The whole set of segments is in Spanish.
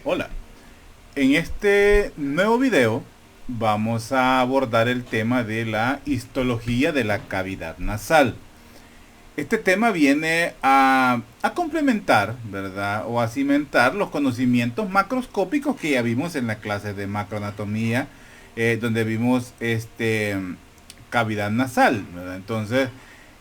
Hola, en este nuevo video vamos a abordar el tema de la histología de la cavidad nasal. Este tema viene a complementar, ¿verdad? O a cimentar los conocimientos macroscópicos que ya vimos en la clase de macroanatomía, donde vimos cavidad nasal, ¿verdad? Entonces,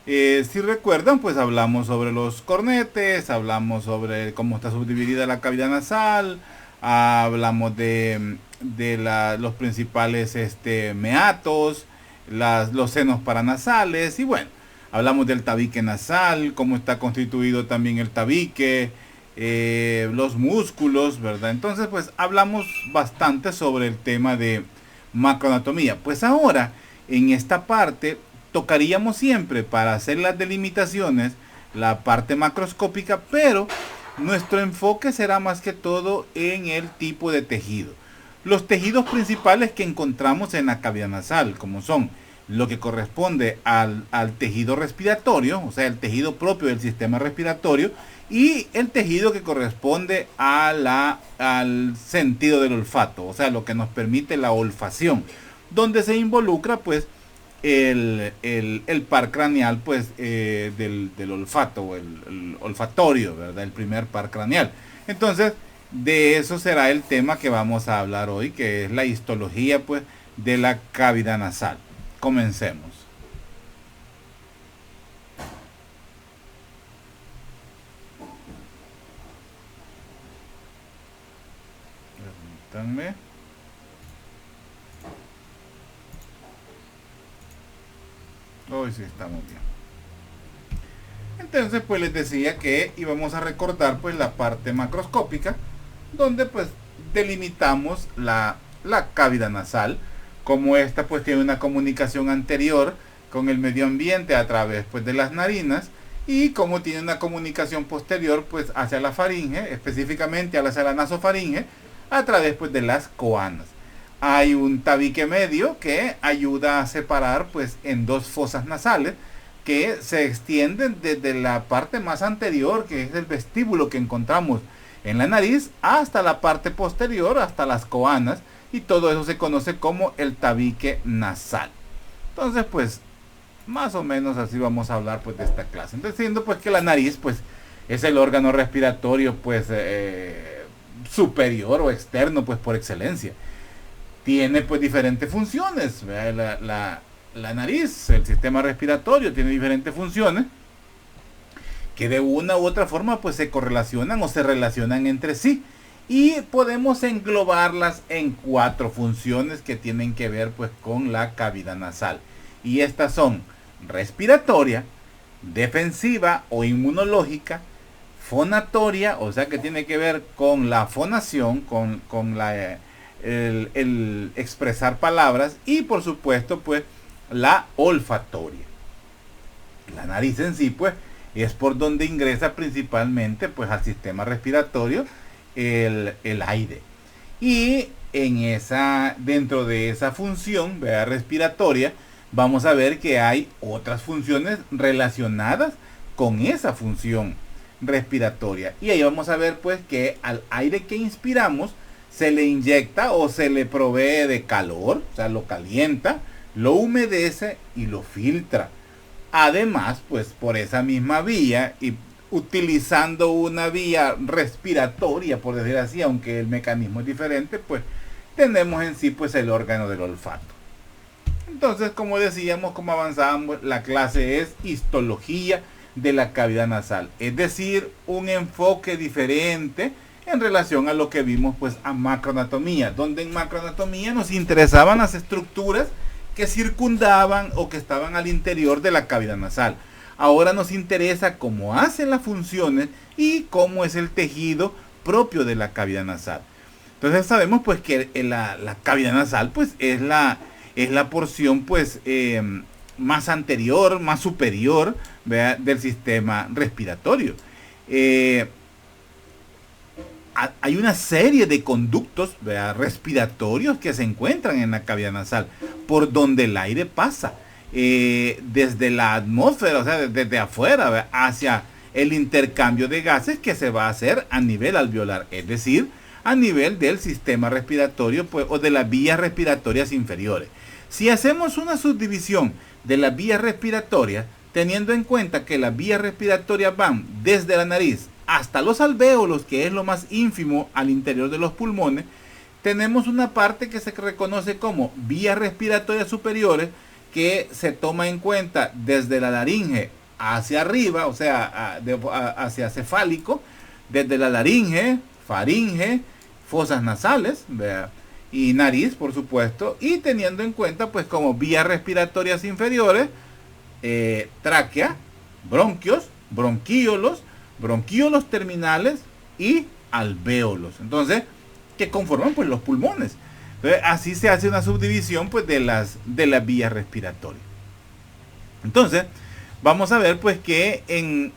si recuerdan, pues hablamos sobre los cornetes, hablamos sobre cómo está subdividida la cavidad nasal, hablamos de los principales meatos, los senos paranasales y bueno, hablamos del tabique nasal, cómo está constituido también el tabique, los músculos, ¿verdad? Entonces, pues hablamos bastante sobre el tema de macroanatomía. Pues ahora, en esta parte, tocaríamos siempre para hacer las delimitaciones la parte macroscópica, pero nuestro enfoque será más que todo en el tipo de tejido. Los tejidos principales que encontramos en la cavidad nasal, como son lo que corresponde al tejido respiratorio, o sea, el tejido propio del sistema respiratorio, y el tejido que corresponde al sentido del olfato, o sea, lo que nos permite la olfacción, donde se involucra pues el par craneal pues del olfato o el olfatorio, ¿verdad? El primer par craneal. Entonces, de eso será el tema que vamos a hablar hoy, que es la histología pues de la cavidad nasal. Comencemos. Permítanme. Hoy sí estamos bien. Entonces, pues les decía que íbamos a recordar pues la parte macroscópica, donde pues delimitamos la cavidad nasal, como esta pues tiene una comunicación anterior con el medio ambiente a través pues de las narinas y como tiene una comunicación posterior pues hacia la faringe, específicamente hacia la nasofaringe, a través pues de las coanas. Hay un tabique medio que ayuda a separar pues en dos fosas nasales que se extienden desde la parte más anterior, que es el vestíbulo que encontramos en la nariz, hasta la parte posterior, hasta las coanas, y todo eso se conoce como el tabique nasal. Entonces, pues, más o menos así vamos a hablar pues de esta clase. Entonces, siendo pues que la nariz, pues, es el órgano respiratorio, pues, superior o externo, pues, por excelencia. Tiene pues diferentes funciones. La nariz, el sistema respiratorio tiene diferentes funciones que de una u otra forma pues se correlacionan o se relacionan entre sí y podemos englobarlas en cuatro funciones que tienen que ver pues con la cavidad nasal, y estas son respiratoria, defensiva o inmunológica, fonatoria, o sea que tiene que ver con la fonación, el expresar palabras, y por supuesto pues la olfatoria. La nariz en sí pues es por donde ingresa principalmente pues al sistema respiratorio el aire, y dentro de esa función, ¿verdad?, respiratoria, vamos a ver que hay otras funciones relacionadas con esa función respiratoria, y ahí vamos a ver pues que al aire que inspiramos se le inyecta o se le provee de calor, o sea, lo calienta, lo humedece y lo filtra. Además, pues por esa misma vía y utilizando una vía respiratoria, por decir así, aunque el mecanismo es diferente, pues tenemos en sí pues el órgano del olfato. Entonces, como decíamos, como avanzábamos, la clase es histología de la cavidad nasal, es decir, un enfoque diferente en relación a lo que vimos pues a macroanatomía, donde en macroanatomía nos interesaban las estructuras que circundaban o que estaban al interior de la cavidad nasal. Ahora nos interesa cómo hacen las funciones y cómo es el tejido propio de la cavidad nasal. Entonces sabemos pues que la cavidad nasal pues es la porción pues más anterior, más superior, ¿verdad?, del sistema respiratorio. Eh, Hay una serie de conductos, ¿verdad?, respiratorios que se encuentran en la cavidad nasal, por donde el aire pasa, desde la atmósfera, o sea, desde afuera, ¿verdad?, hacia el intercambio de gases que se va a hacer a nivel alveolar, es decir, a nivel del sistema respiratorio, pues, o de las vías respiratorias inferiores. Si hacemos una subdivisión de las vías respiratorias, teniendo en cuenta que las vías respiratorias van desde la nariz hasta los alvéolos, que es lo más ínfimo al interior de los pulmones, tenemos una parte que se reconoce como vías respiratorias superiores, que se toma en cuenta desde la laringe hacia arriba, o sea, hacia cefálico, desde la laringe, faringe, fosas nasales, ¿verdad? Y nariz, por supuesto, y teniendo en cuenta pues como vías respiratorias inferiores, tráquea, bronquios, bronquíolos terminales y alvéolos. Entonces, que conforman pues los pulmones. Entonces, así se hace una subdivisión pues de las vías respiratorias. Entonces, vamos a ver pues que en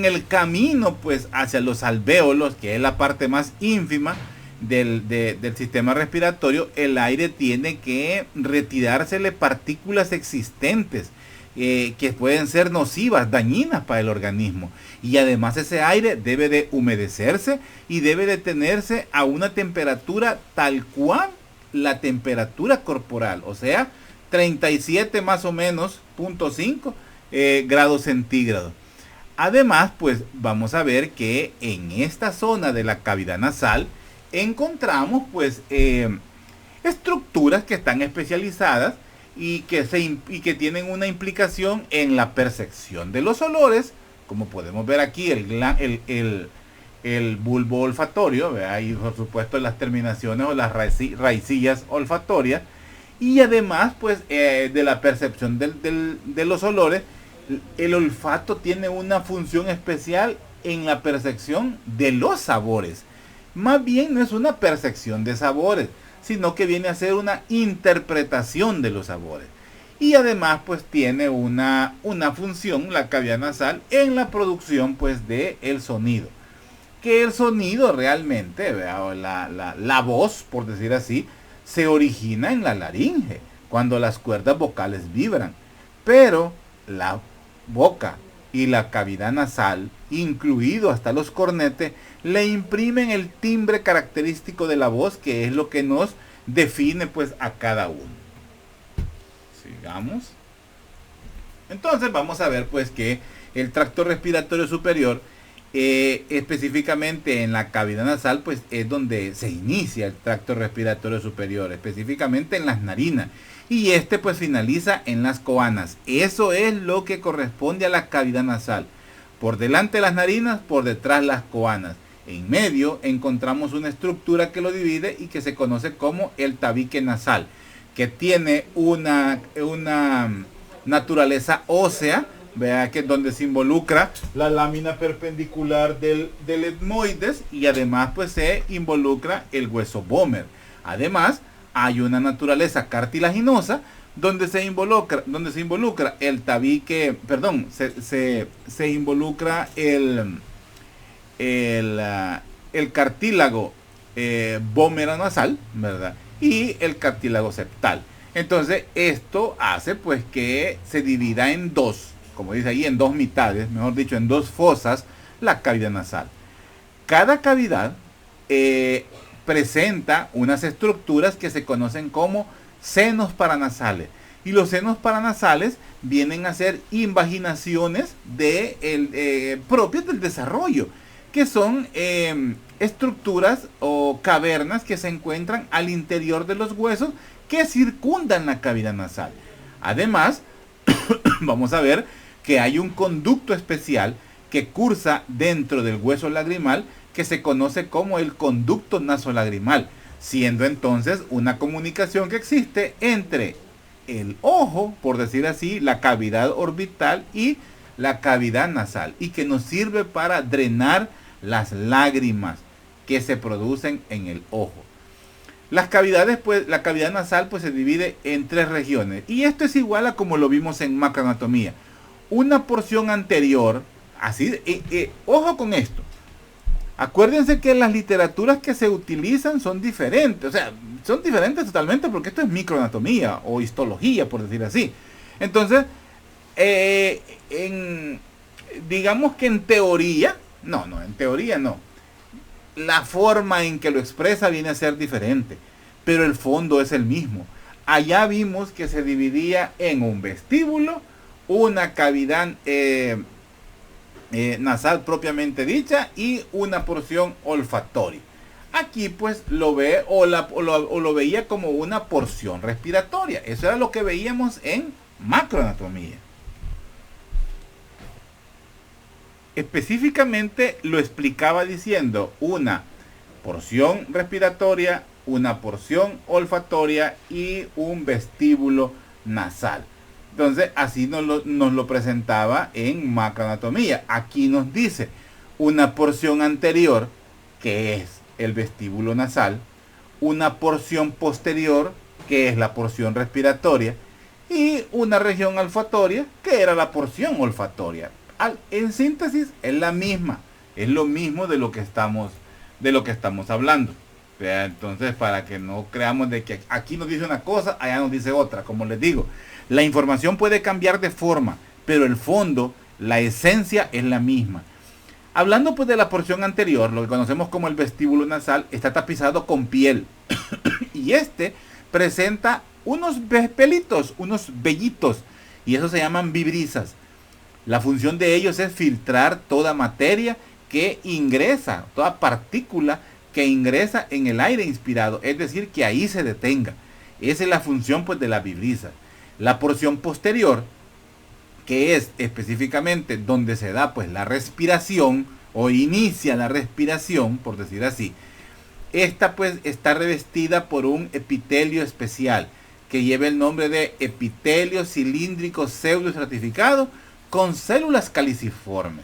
el camino pues hacia los alvéolos, que es la parte más ínfima del sistema respiratorio, el aire tiene que retirársele partículas existentes que pueden ser nocivas, dañinas para el organismo. Y además ese aire debe de humedecerse y debe de tenerse a una temperatura tal cual la temperatura corporal, o sea, 37 más o menos, 0.5 grados centígrados. Además, pues vamos a ver que en esta zona de la cavidad nasal encontramos pues estructuras que están especializadas y que tienen una implicación en la percepción de los olores, como podemos ver aquí el bulbo olfatorio, ¿verdad? Y por supuesto las terminaciones o las raicillas olfatorias, y además pues de la percepción de los olores. El olfato tiene una función especial en la percepción de los sabores. Más bien no es una percepción de sabores, sino que viene a ser una interpretación de los sabores. Y además pues tiene una función, la cavidad nasal, en la producción pues de el sonido. Que el sonido realmente, la voz, por decir así, se origina en la laringe, cuando las cuerdas vocales vibran. Pero la boca y la cavidad nasal, incluido hasta los cornetes, le imprimen el timbre característico de la voz, que es lo que nos define pues a cada uno. Sigamos. Entonces vamos a ver pues que el tracto respiratorio superior, específicamente en la cavidad nasal, pues es donde se inicia el tracto respiratorio superior, específicamente en las narinas. Y este pues finaliza en las coanas. Eso es lo que corresponde a la cavidad nasal. Por delante las narinas, por detrás las coanas. En medio encontramos una estructura que lo divide y que se conoce como el tabique nasal, que tiene una naturaleza ósea, vea que es donde se involucra la lámina perpendicular del etmoides, y además pues se involucra el hueso Böhmer. Además, hay una naturaleza cartilaginosa donde se involucra el tabique, perdón, se involucra el cartílago nasal, ¿verdad? Y el cartílago septal. Entonces esto hace pues que se divida en dos, como dice ahí, en dos mitades, mejor dicho, en dos fosas, la cavidad nasal. Cada cavidad presenta unas estructuras que se conocen como senos paranasales. Y los senos paranasales vienen a ser invaginaciones propias del desarrollo, que son estructuras o cavernas que se encuentran al interior de los huesos que circundan la cavidad nasal. Además, vamos a ver que hay un conducto especial que cursa dentro del hueso lagrimal, que se conoce como el conducto nasolagrimal, siendo entonces una comunicación que existe entre el ojo, por decir así, la cavidad orbital y la cavidad nasal, y que nos sirve para drenar las lágrimas que se producen en el ojo. Las cavidades, pues, la cavidad nasal pues se divide en tres regiones, y esto es igual a como lo vimos en macroanatomía. Una porción anterior, así, ojo con esto. Acuérdense que las literaturas que se utilizan son diferentes, o sea, son diferentes totalmente, porque esto es microanatomía o histología, por decir así. Entonces, digamos que en teoría, en teoría no. la forma en que lo expresa viene a ser diferente, pero el fondo es el mismo. Allá vimos que se dividía en un vestíbulo, una cavidad nasal propiamente dicha y una porción olfatoria. Aquí pues lo ve o lo veía como una porción respiratoria. Eso era lo que veíamos en macroanatomía. Específicamente lo explicaba diciendo una porción respiratoria, una porción olfatoria y un vestíbulo nasal. Entonces así nos lo presentaba en macroanatomía. Aquí nos dice una porción anterior, que es el vestíbulo nasal, una porción posterior, que es la porción respiratoria, y una región olfatoria, que era la porción olfatoria. En síntesis es la misma, es lo mismo de lo que estamos hablando. Entonces, para que no creamos de que aquí nos dice una cosa, allá nos dice otra. Como les digo, la información puede cambiar de forma, pero el fondo, la esencia es la misma. Hablando pues de la porción anterior, lo que conocemos como el vestíbulo nasal, está tapizado con piel. Y este presenta unos pelitos, unos vellitos, y esos se llaman vibrisas. La función de ellos es filtrar toda materia que ingresa, toda partícula que ingresa en el aire inspirado, es decir, que ahí se detenga. Esa es la función pues de la vibrisa. La porción posterior, que es específicamente donde se da pues la respiración o inicia la respiración, por decir así, esta pues está revestida por un epitelio especial que lleva el nombre de epitelio cilíndrico pseudoestratificado con células caliciformes.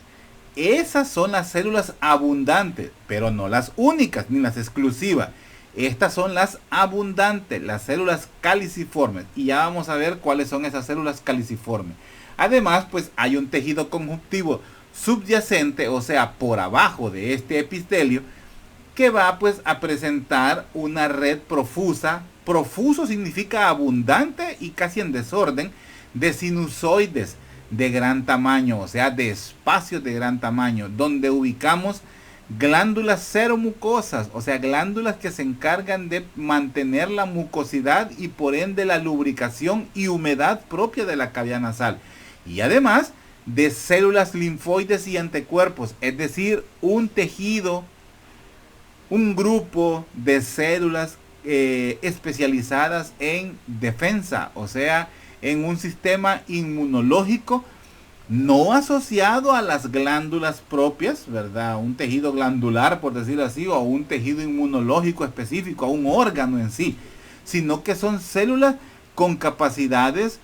Esas son las células abundantes, pero no las únicas ni las exclusivas. Estas son las abundantes, las células caliciformes. Y ya vamos a ver cuáles son esas células caliciformes. Además, pues hay un tejido conjuntivo subyacente, o sea, por abajo de este epitelio, que va pues a presentar una red profusa. Profuso significa abundante y casi en desorden, de sinusoides de gran tamaño, o sea, de espacios de gran tamaño, donde ubicamos glándulas seromucosas, o sea, glándulas que se encargan de mantener la mucosidad y por ende la lubricación y humedad propia de la cavidad nasal. Y además de células linfoides y anticuerpos, es decir, un tejido, un grupo de células especializadas en defensa, o sea, en un sistema inmunológico no asociado a las glándulas propias, ¿verdad? Un tejido glandular, por decirlo así, o un tejido inmunológico específico, a un órgano en sí, sino que son células con capacidades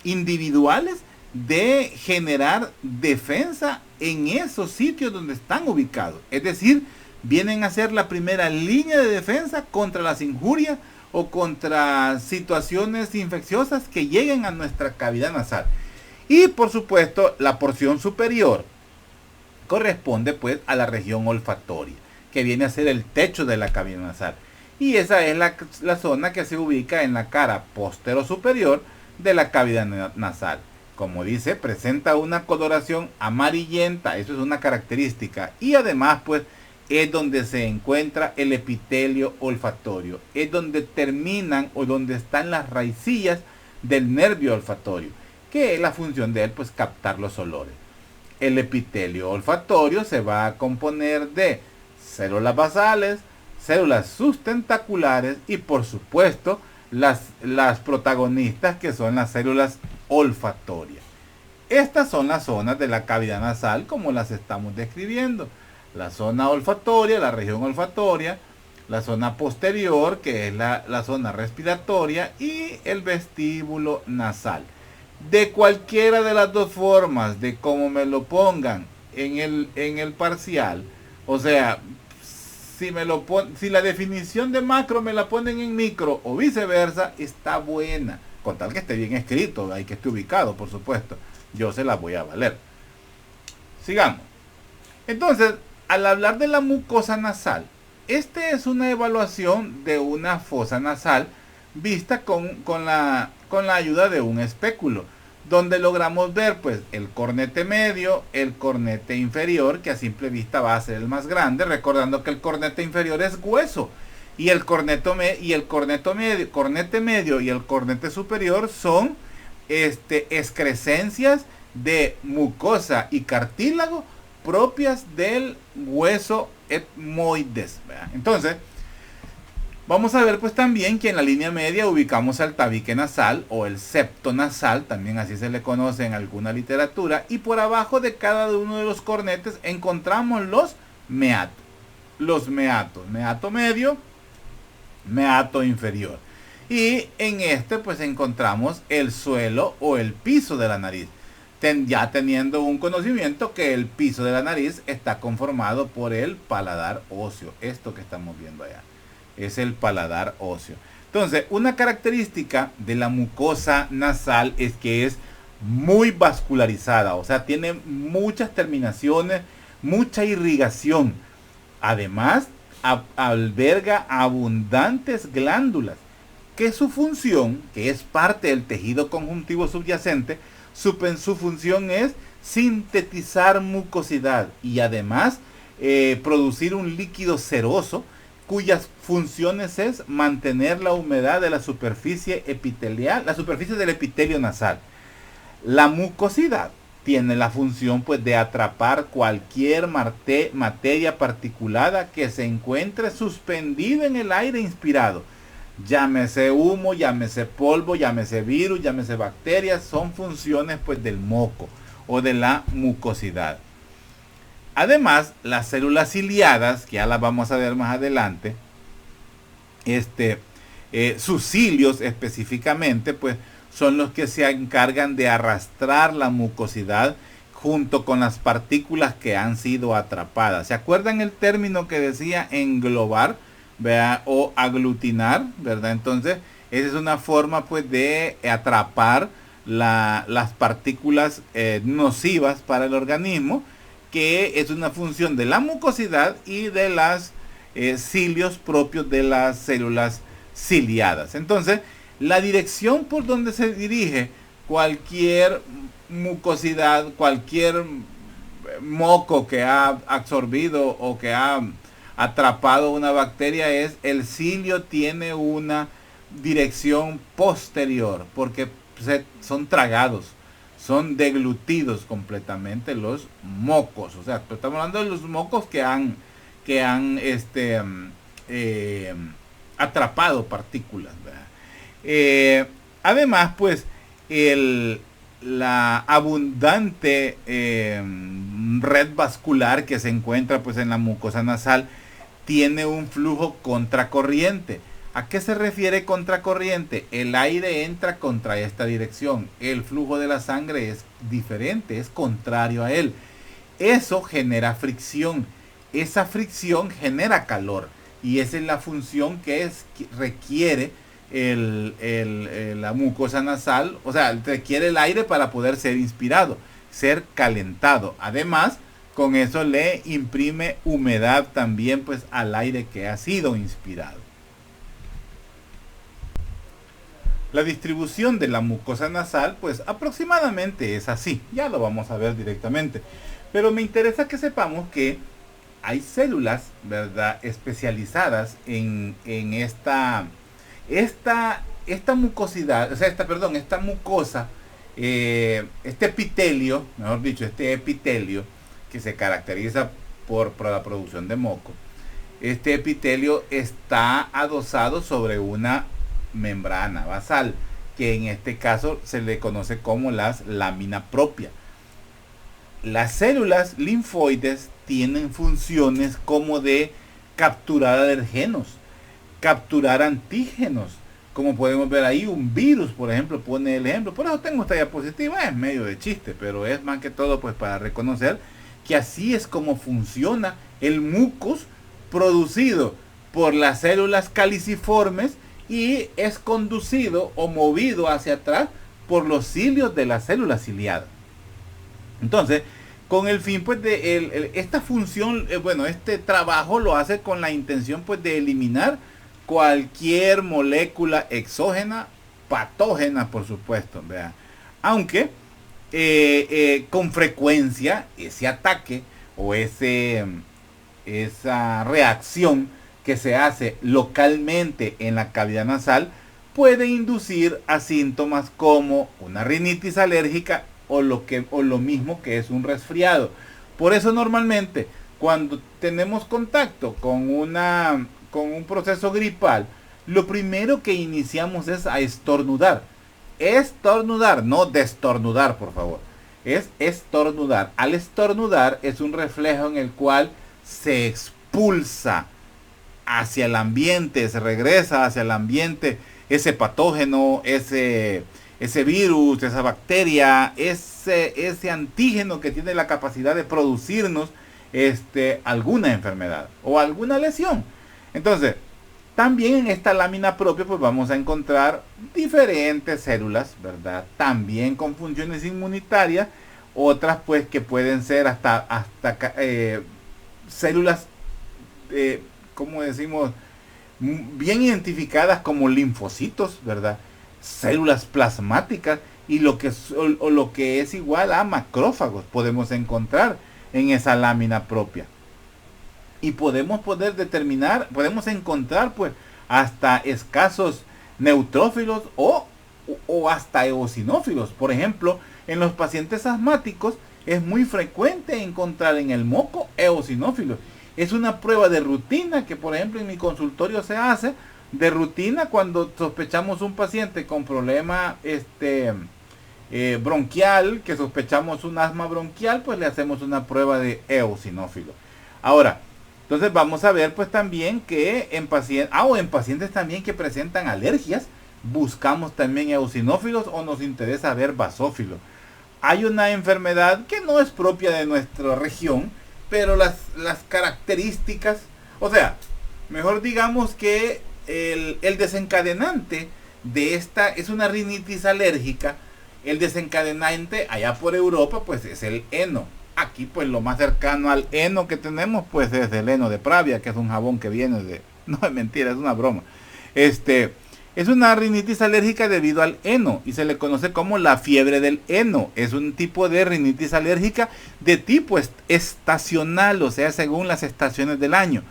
individuales de generar defensa en esos sitios donde están ubicados. Es decir, vienen a ser la primera línea de defensa contra las injurias o contra situaciones infecciosas que lleguen a nuestra cavidad nasal. Y por supuesto, la porción superior corresponde pues a la región olfatoria, que viene a ser el techo de la cavidad nasal. Y esa es la zona que se ubica en la cara postero superior de la cavidad nasal. Como dice, presenta una coloración amarillenta, eso es una característica. Y además pues es donde se encuentra el epitelio olfatorio, es donde terminan o donde están las raicillas del nervio olfatorio, que es la función de él, pues captar los olores. El epitelio olfatorio se va a componer de células basales, células sustentaculares y por supuesto las protagonistas, que son las células olfatorias. Estas son las zonas de la cavidad nasal como las estamos describiendo. La zona olfatoria, la región olfatoria, la zona posterior, que es la zona respiratoria, y el vestíbulo nasal. De cualquiera de las dos formas, de cómo me lo pongan en el parcial, o sea, si la definición de macro me la ponen en micro o viceversa, está buena, con tal que esté bien escrito, hay que esté ubicado, por supuesto. Yo se la voy a valer. Sigamos. Entonces, al hablar de la mucosa nasal, esta es una evaluación de una fosa nasal vista con la ayuda de un espéculo, donde logramos ver pues el cornete medio, el cornete inferior, que a simple vista va a ser el más grande, recordando que el cornete inferior es hueso y el cornete medio y el cornete superior son excrescencias de mucosa y cartílago propias del hueso etmoides, ¿verdad? Entonces vamos a ver pues también que en la línea media ubicamos al tabique nasal o el septo nasal, también así se le conoce en alguna literatura, y por abajo de cada uno de los cornetes encontramos los meatos. Meato medio, meato inferior. Y en este pues encontramos el suelo o el piso de la nariz. Ya teniendo un conocimiento que el piso de la nariz está conformado por el paladar óseo. Esto que estamos viendo allá es el paladar óseo. Entonces, una característica de la mucosa nasal es que es muy vascularizada, o sea, tiene muchas terminaciones, mucha irrigación. Además, alberga abundantes glándulas, que su función, que es parte del tejido conjuntivo subyacente, su función es sintetizar mucosidad y además producir un líquido seroso cuyas funciones es mantener la humedad de la superficie epitelial, la superficie del epitelio nasal. La mucosidad tiene la función pues de atrapar cualquier materia particulada que se encuentre suspendida en el aire inspirado. Llámese humo, llámese polvo, llámese virus, llámese bacterias, son funciones pues del moco o de la mucosidad. Además, las células ciliadas, que ya las vamos a ver más adelante, sus cilios específicamente, pues son los que se encargan de arrastrar la mucosidad junto con las partículas que han sido atrapadas. ¿Se acuerdan el término que decía englobar, ¿verdad? O aglutinar, ¿verdad? Entonces, esa es una forma pues de atrapar las partículas nocivas para el organismo, que es una función de la mucosidad y de las cilios propios de las células ciliadas. Entonces, la dirección por donde se dirige cualquier mucosidad, cualquier moco que ha absorbido o que ha atrapado una bacteria, es el cilio tiene una dirección posterior, porque son tragados, son deglutidos completamente los mocos. O sea, estamos hablando de los mocos que han atrapado partículas, ¿verdad? Además, pues, la abundante red vascular que se encuentra pues en la mucosa nasal tiene un flujo contracorriente. ¿A qué se refiere contracorriente? El aire entra contra esta dirección. El flujo de la sangre es diferente, es contrario a él. Eso genera fricción. Esa fricción genera calor. Y esa es la función que requiere la mucosa nasal. O sea, requiere el aire para poder ser inspirado, ser calentado. Además, con eso le imprime humedad también pues al aire que ha sido inspirado. La distribución de la mucosa nasal pues aproximadamente es así. Ya lo vamos a ver directamente. Pero me interesa que sepamos que hay células, ¿verdad?, especializadas en esta mucosidad, o sea, esta mucosa, este epitelio, mejor dicho, este epitelio que se caracteriza por la producción de moco. Este epitelio está adosado sobre una membrana basal, que en este caso se le conoce como las láminas propias. Las células linfoides tienen funciones como de capturar alergenos, capturar antígenos, como podemos ver ahí, un virus, por ejemplo, pone el ejemplo. Por eso tengo esta diapositiva, es medio de chiste, pero es más que todo pues para reconocer que así es como funciona el mucus producido por las células caliciformes y es conducido o movido hacia atrás por los cilios de las células ciliadas. Entonces, con el fin pues de esta función, este trabajo lo hace con la intención pues de eliminar cualquier molécula exógena, patógena por supuesto, ¿verdad?, Aunque con frecuencia ese ataque o esa reacción que se hace localmente en la cavidad nasal puede inducir a síntomas como una rinitis alérgica o lo mismo que es un resfriado. Por eso normalmente cuando tenemos contacto con un proceso gripal, lo primero que iniciamos es a estornudar. Estornudar, no destornudar, por favor. Es estornudar. Al estornudar es un reflejo en el cual se expulsa hacia el ambiente, se regresa hacia el ambiente ese patógeno, ese virus, esa bacteria, ese antígeno que tiene la capacidad de producirnos alguna enfermedad o alguna lesión. Entonces, también en esta lámina propia pues vamos a encontrar diferentes células, ¿verdad? También con funciones inmunitarias, otras pues que pueden ser hasta células, como decimos, bien identificadas como linfocitos, ¿verdad? Células plasmáticas y lo que es igual a macrófagos podemos encontrar en esa lámina propia. Y podemos encontrar pues hasta escasos neutrófilos o hasta eosinófilos. Por ejemplo, en los pacientes asmáticos es muy frecuente encontrar en el moco eosinófilos. Es una prueba de rutina que, por ejemplo, en mi consultorio se hace de rutina cuando sospechamos un paciente con problema bronquial, que sospechamos un asma bronquial, pues le hacemos una prueba de eosinófilo. Ahora, entonces vamos a ver pues también que en pacientes también que presentan alergias, buscamos también eosinófilos o nos interesa ver basófilos. Hay una enfermedad que no es propia de nuestra región, pero las características, o sea, mejor digamos que el desencadenante de esta es una rinitis alérgica. El desencadenante allá por Europa pues es el heno. Aquí pues lo más cercano al heno que tenemos pues es el heno de Pravia, que es un jabón que viene de... No es mentira, es una broma. Es una rinitis alérgica debido al heno y se le conoce como la fiebre del heno. Es un tipo de rinitis alérgica de tipo estacional, o sea, según las estaciones del año.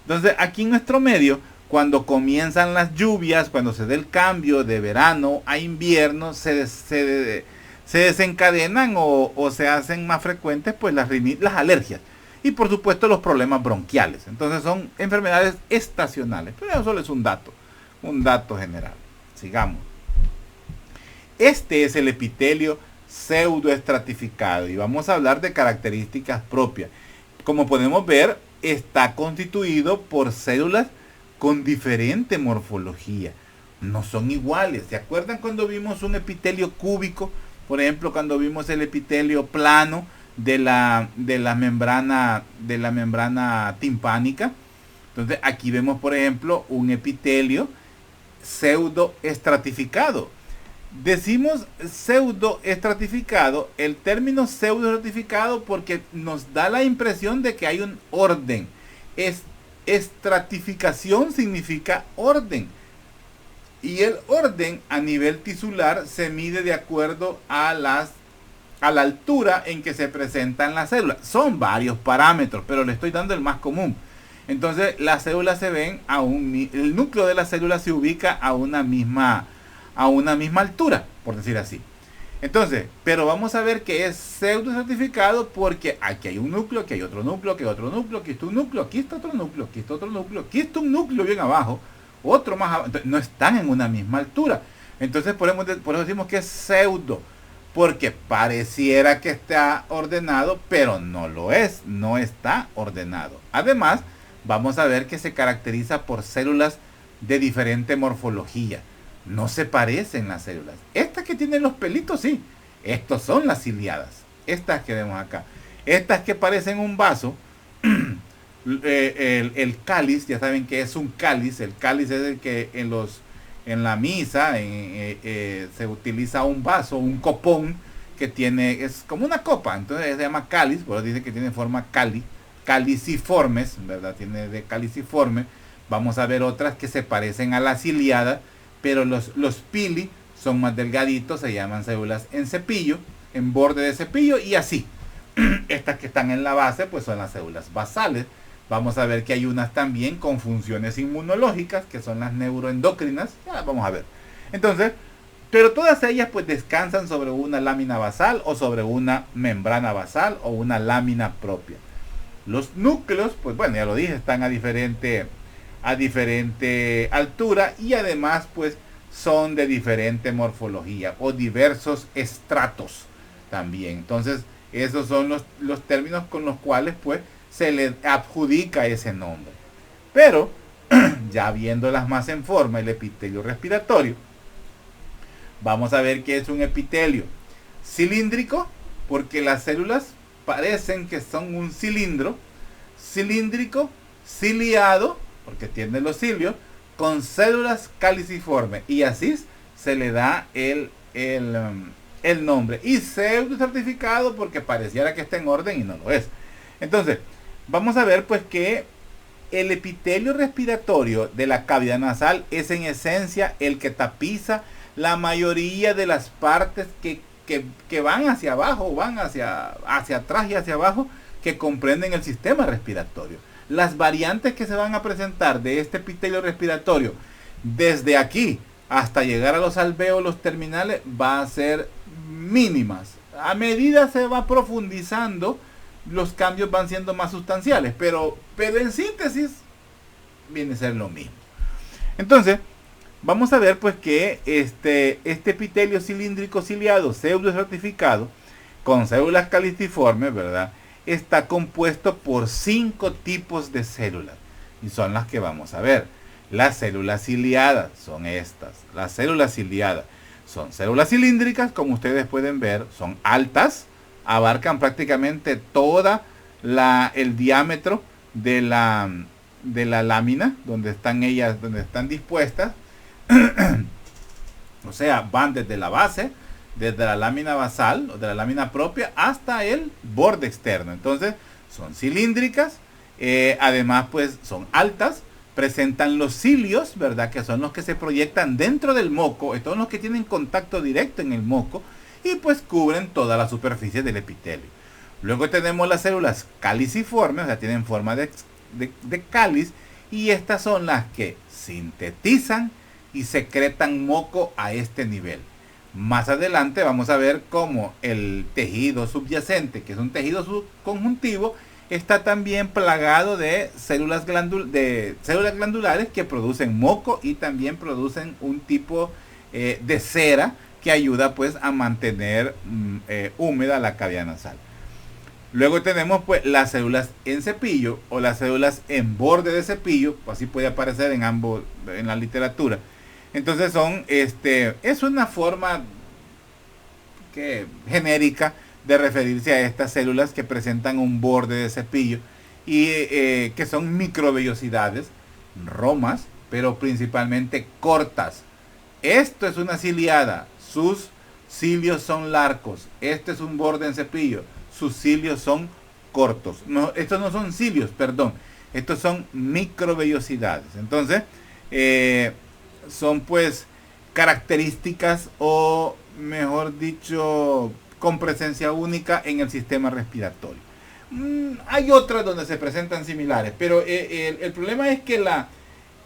Entonces, aquí en nuestro medio, cuando comienzan las lluvias, cuando se da el cambio de verano a invierno, se desencadenan o se hacen más frecuentes pues las alergias. Y por supuesto los problemas bronquiales. Entonces son enfermedades estacionales. Pero eso solo es un dato general. Sigamos. Este es el epitelio pseudoestratificado y vamos a hablar de características propias. Como podemos ver, está constituido por células con diferente morfología. No son iguales. ¿Se acuerdan cuando vimos un epitelio cúbico? Por ejemplo, cuando vimos el epitelio plano de la membrana timpánica. Entonces aquí vemos, por ejemplo, un epitelio pseudoestratificado. Decimos pseudoestratificado, el término pseudoestratificado porque nos da la impresión de que hay un orden. Estratificación significa orden. Y el orden a nivel tisular se mide de acuerdo a la altura en que se presentan las células. Son varios parámetros, pero le estoy dando el más común. Entonces las células se ven el núcleo de la célula se ubica a una misma altura, por decir así. Entonces, pero vamos a ver que es pseudoestratificado porque aquí hay un núcleo, aquí hay otro núcleo, aquí hay otro núcleo, aquí está un núcleo, aquí está otro núcleo, aquí está otro núcleo, aquí está un núcleo bien abajo, otro más abajo. Entonces, no están en una misma altura. Entonces por eso decimos que es pseudo, porque pareciera que está ordenado, pero no lo es, no está ordenado. Además, vamos a ver que se caracteriza por células de diferente morfología. No se parecen las células. Estas que tienen los pelitos, sí. Estos son las ciliadas. Estas que vemos acá. Estas que parecen un vaso. El cáliz, ya saben que es un cáliz. El cáliz es el que en la misa se utiliza un vaso, un copón que es como una copa. Entonces se llama cáliz. Por eso dice que tiene forma caliciformes, ¿verdad? Tiene de caliciforme. Vamos a ver otras que se parecen a la ciliada, pero los pili son más delgaditos, se llaman células en cepillo, en borde de cepillo, y así. Estas que están en la base pues son las células basales. Vamos a ver que hay unas también con funciones inmunológicas, que son las neuroendocrinas. Ya vamos a ver. Entonces, pero todas ellas pues descansan sobre una lámina basal o sobre una membrana basal o una lámina propia. Los núcleos, pues bueno, ya lo dije, están a diferente altura, y además pues son de diferente morfología o diversos estratos también. Entonces, esos son los términos con los cuales pues se le adjudica ese nombre. Pero, ya viéndolas más en forma, el epitelio respiratorio, vamos a ver que es un epitelio cilíndrico, porque las células parecen que son un cilindro, cilíndrico, ciliado, porque tiene los cilios, con células caliciformes, y así se le da el nombre. Y pseudo certificado porque pareciera que está en orden y no lo es. Entonces, vamos a ver pues que el epitelio respiratorio de la cavidad nasal es en esencia el que tapiza la mayoría de las partes que van hacia abajo, van hacia atrás y hacia abajo, que comprenden el sistema respiratorio. Las variantes que se van a presentar de este epitelio respiratorio desde aquí hasta llegar a los alvéolos terminales va a ser mínimas. A medida se va profundizando, los cambios van siendo más sustanciales, pero en síntesis viene a ser lo mismo. Entonces, vamos a ver pues que este epitelio cilíndrico ciliado pseudo estratificado con células caliciformes, ¿verdad?, está compuesto por 5 tipos de células, y son las que vamos a ver. Las células ciliadas son estas. Las células ciliadas son células cilíndricas, como ustedes pueden ver, son altas, abarcan prácticamente toda el diámetro de la lámina donde están ellas, donde están dispuestas. O sea, van desde la base, desde la lámina basal o de la lámina propia hasta el borde externo. Entonces son cilíndricas, además pues son altas, presentan los cilios, ¿verdad?, que son los que se proyectan dentro del moco, estos son los que tienen contacto directo en el moco, y pues cubren toda la superficie del epitelio. Luego tenemos las células caliciformes, o sea, tienen forma de cáliz, y estas son las que sintetizan y secretan moco a este nivel. Más adelante vamos a ver cómo el tejido subyacente, que es un tejido subconjuntivo, está también plagado de células glandulares que producen moco y también producen un tipo de cera que ayuda pues a mantener húmeda la cavidad nasal. Luego tenemos pues las células en cepillo o las células en borde de cepillo, así puede aparecer en ambos en la literatura. Entonces es una forma genérica de referirse a estas células que presentan un borde de cepillo y que son microvellosidades, romas, pero principalmente cortas. Esto es una ciliada, sus cilios son largos. Este es un borde en cepillo, sus cilios son cortos. No, estos no son cilios, perdón, estos son microvellosidades. Entonces, son pues características, o mejor dicho, con presencia única en el sistema respiratorio. Hay otras donde se presentan similares, pero el problema es que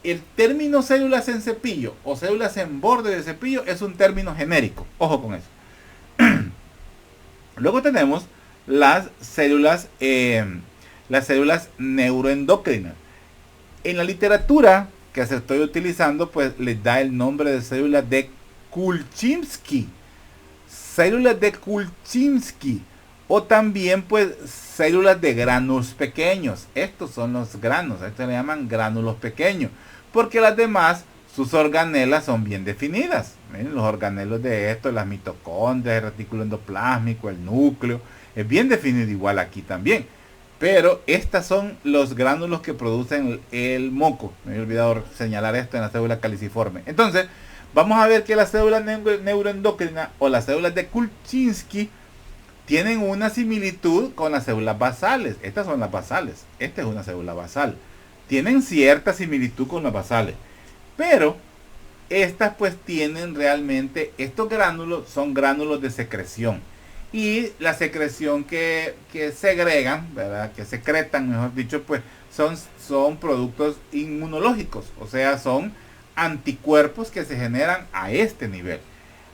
el término células en cepillo o células en borde de cepillo es un término genérico. Ojo con eso. Luego tenemos las células neuroendocrinas. En la literatura que se estoy utilizando, pues les da el nombre de células de Kulczynski. Células de Kulczynski. O también pues células de granos pequeños. Estos son los granos. A estos le llaman gránulos pequeños. Porque las demás, sus organelas son bien definidas. ¿Ven? Los organelos de estos, las mitocondrias, el retículo endoplásmico, el núcleo. Es bien definido igual aquí también. Pero estas son los gránulos que producen el moco. Me he olvidado señalar esto en la célula caliciforme. Entonces, vamos a ver que las células neuroendocrinas o las células de Kulczynski tienen una similitud con las células basales. Estas son las basales. Esta es una célula basal. Tienen cierta similitud con las basales. Pero estas pues tienen realmente, estos gránulos son gránulos de secreción. Y la secreción que segregan, ¿verdad? Que secretan, mejor dicho, pues son productos inmunológicos. O sea, son anticuerpos que se generan a este nivel.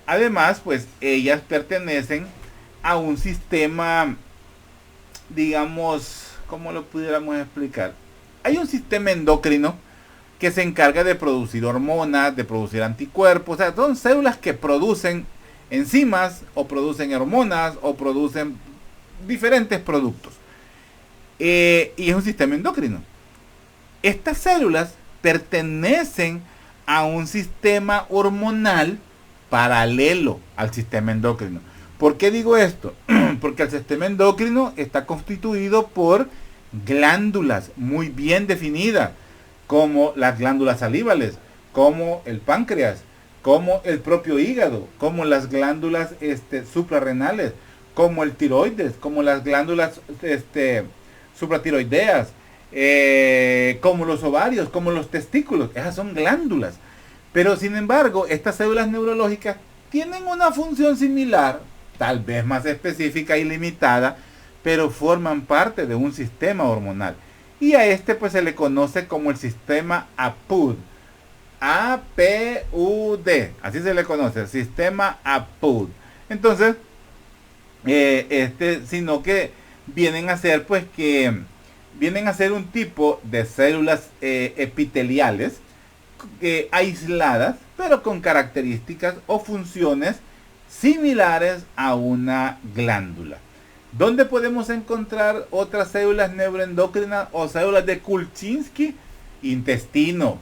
Además, pues ellas pertenecen a un sistema, digamos, ¿cómo lo pudiéramos explicar? Hay un sistema endocrino que se encarga de producir hormonas, de producir anticuerpos. O sea, son células que producen enzimas o producen hormonas o producen diferentes productos. Y es un sistema endocrino. Estas células pertenecen a un sistema hormonal paralelo al sistema endocrino. ¿Por qué digo esto? Porque el sistema endocrino está constituido por glándulas muy bien definidas, como las glándulas salivales, como el páncreas, como el propio hígado, como las glándulas suprarrenales, como el tiroides, como las glándulas supratiroideas, como los ovarios, como los testículos. Esas son glándulas. Pero sin embargo, estas células neurológicas tienen una función similar, tal vez más específica y limitada, pero forman parte de un sistema hormonal. Y a este pues se le conoce como el sistema APUD. APUD, así se le conoce, el sistema APUD. Entonces, sino que vienen a ser pues que vienen a ser un tipo de células epiteliales aisladas, pero con características o funciones similares a una glándula. ¿Dónde podemos encontrar otras células neuroendocrinas o células de Kulczynski? Intestino,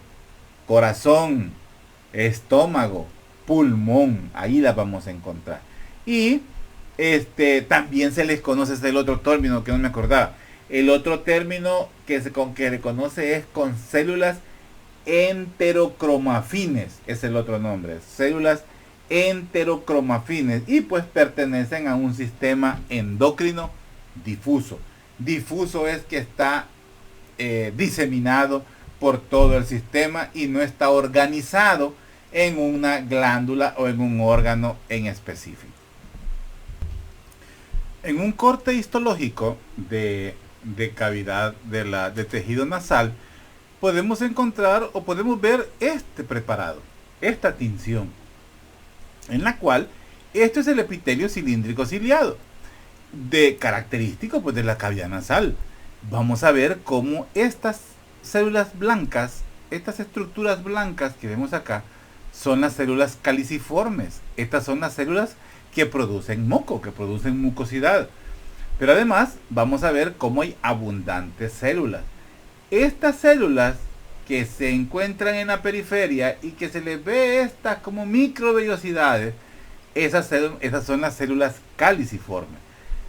corazón, estómago, pulmón, ahí las vamos a encontrar. Y también se les conoce, es el otro término que no me acordaba. El otro término que se conoce es con células enterocromafines, es el otro nombre, células enterocromafines, y pues pertenecen a un sistema endocrino difuso. Difuso es que está diseminado por todo el sistema y no está organizado en una glándula o en un órgano en específico. En un corte histológico de cavidad de tejido nasal, podemos encontrar o podemos ver este preparado, esta tinción, en la cual esto es el epitelio cilíndrico ciliado, de característico pues de la cavidad nasal. Vamos a ver cómo estas células blancas, estas estructuras blancas que vemos acá, son las células caliciformes. Estas son las células que producen moco, que producen mucosidad. Pero además vamos a ver cómo hay abundantes células. Estas células que se encuentran en la periferia y que se les ve estas como microvellosidades, esas son las células caliciformes.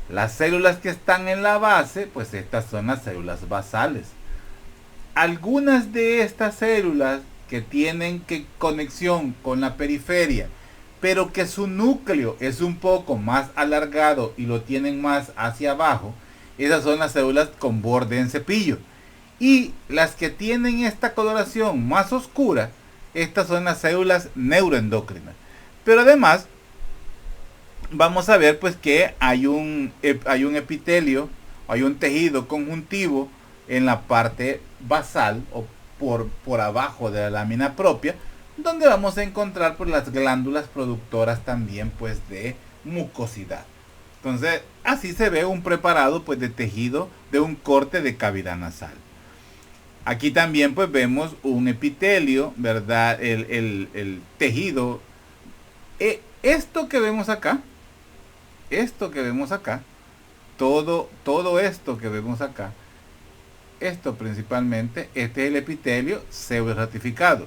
Las células que están en la base, pues estas son las células basales. Algunas de estas células que tienen conexión con la periferia, pero que su núcleo es un poco más alargado y lo tienen más hacia abajo, esas son las células con borde en cepillo. Y las que tienen esta coloración más oscura, estas son las células neuroendocrinas. Pero además, vamos a ver pues que hay un epitelio, hay un tejido conjuntivo en la parte basal o por abajo de la lámina propia, donde vamos a encontrar pues las glándulas productoras también pues de mucosidad. Entonces así se ve un preparado pues de tejido de un corte de cavidad nasal. Aquí también pues vemos un epitelio, ¿verdad? El tejido. Esto que vemos acá, todo esto que vemos acá, esto principalmente, este es el epitelio pseudo-ratificado.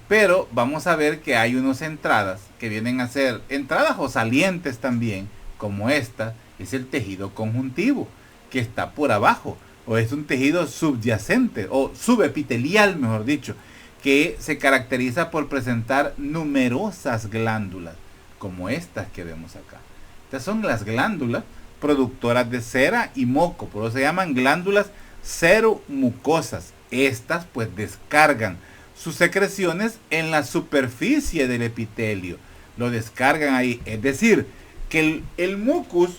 Pero vamos a ver que hay unas entradas que vienen a ser entradas o salientes también, como esta, es el tejido conjuntivo, que está por abajo, o es un tejido subyacente, o subepitelial, mejor dicho, que se caracteriza por presentar numerosas glándulas, como estas que vemos acá. Estas son las glándulas productoras de cera y moco, por eso se llaman glándulas seromucosas. Estas pues descargan sus secreciones en la superficie del epitelio. Lo descargan ahí. Es decir, que el mucus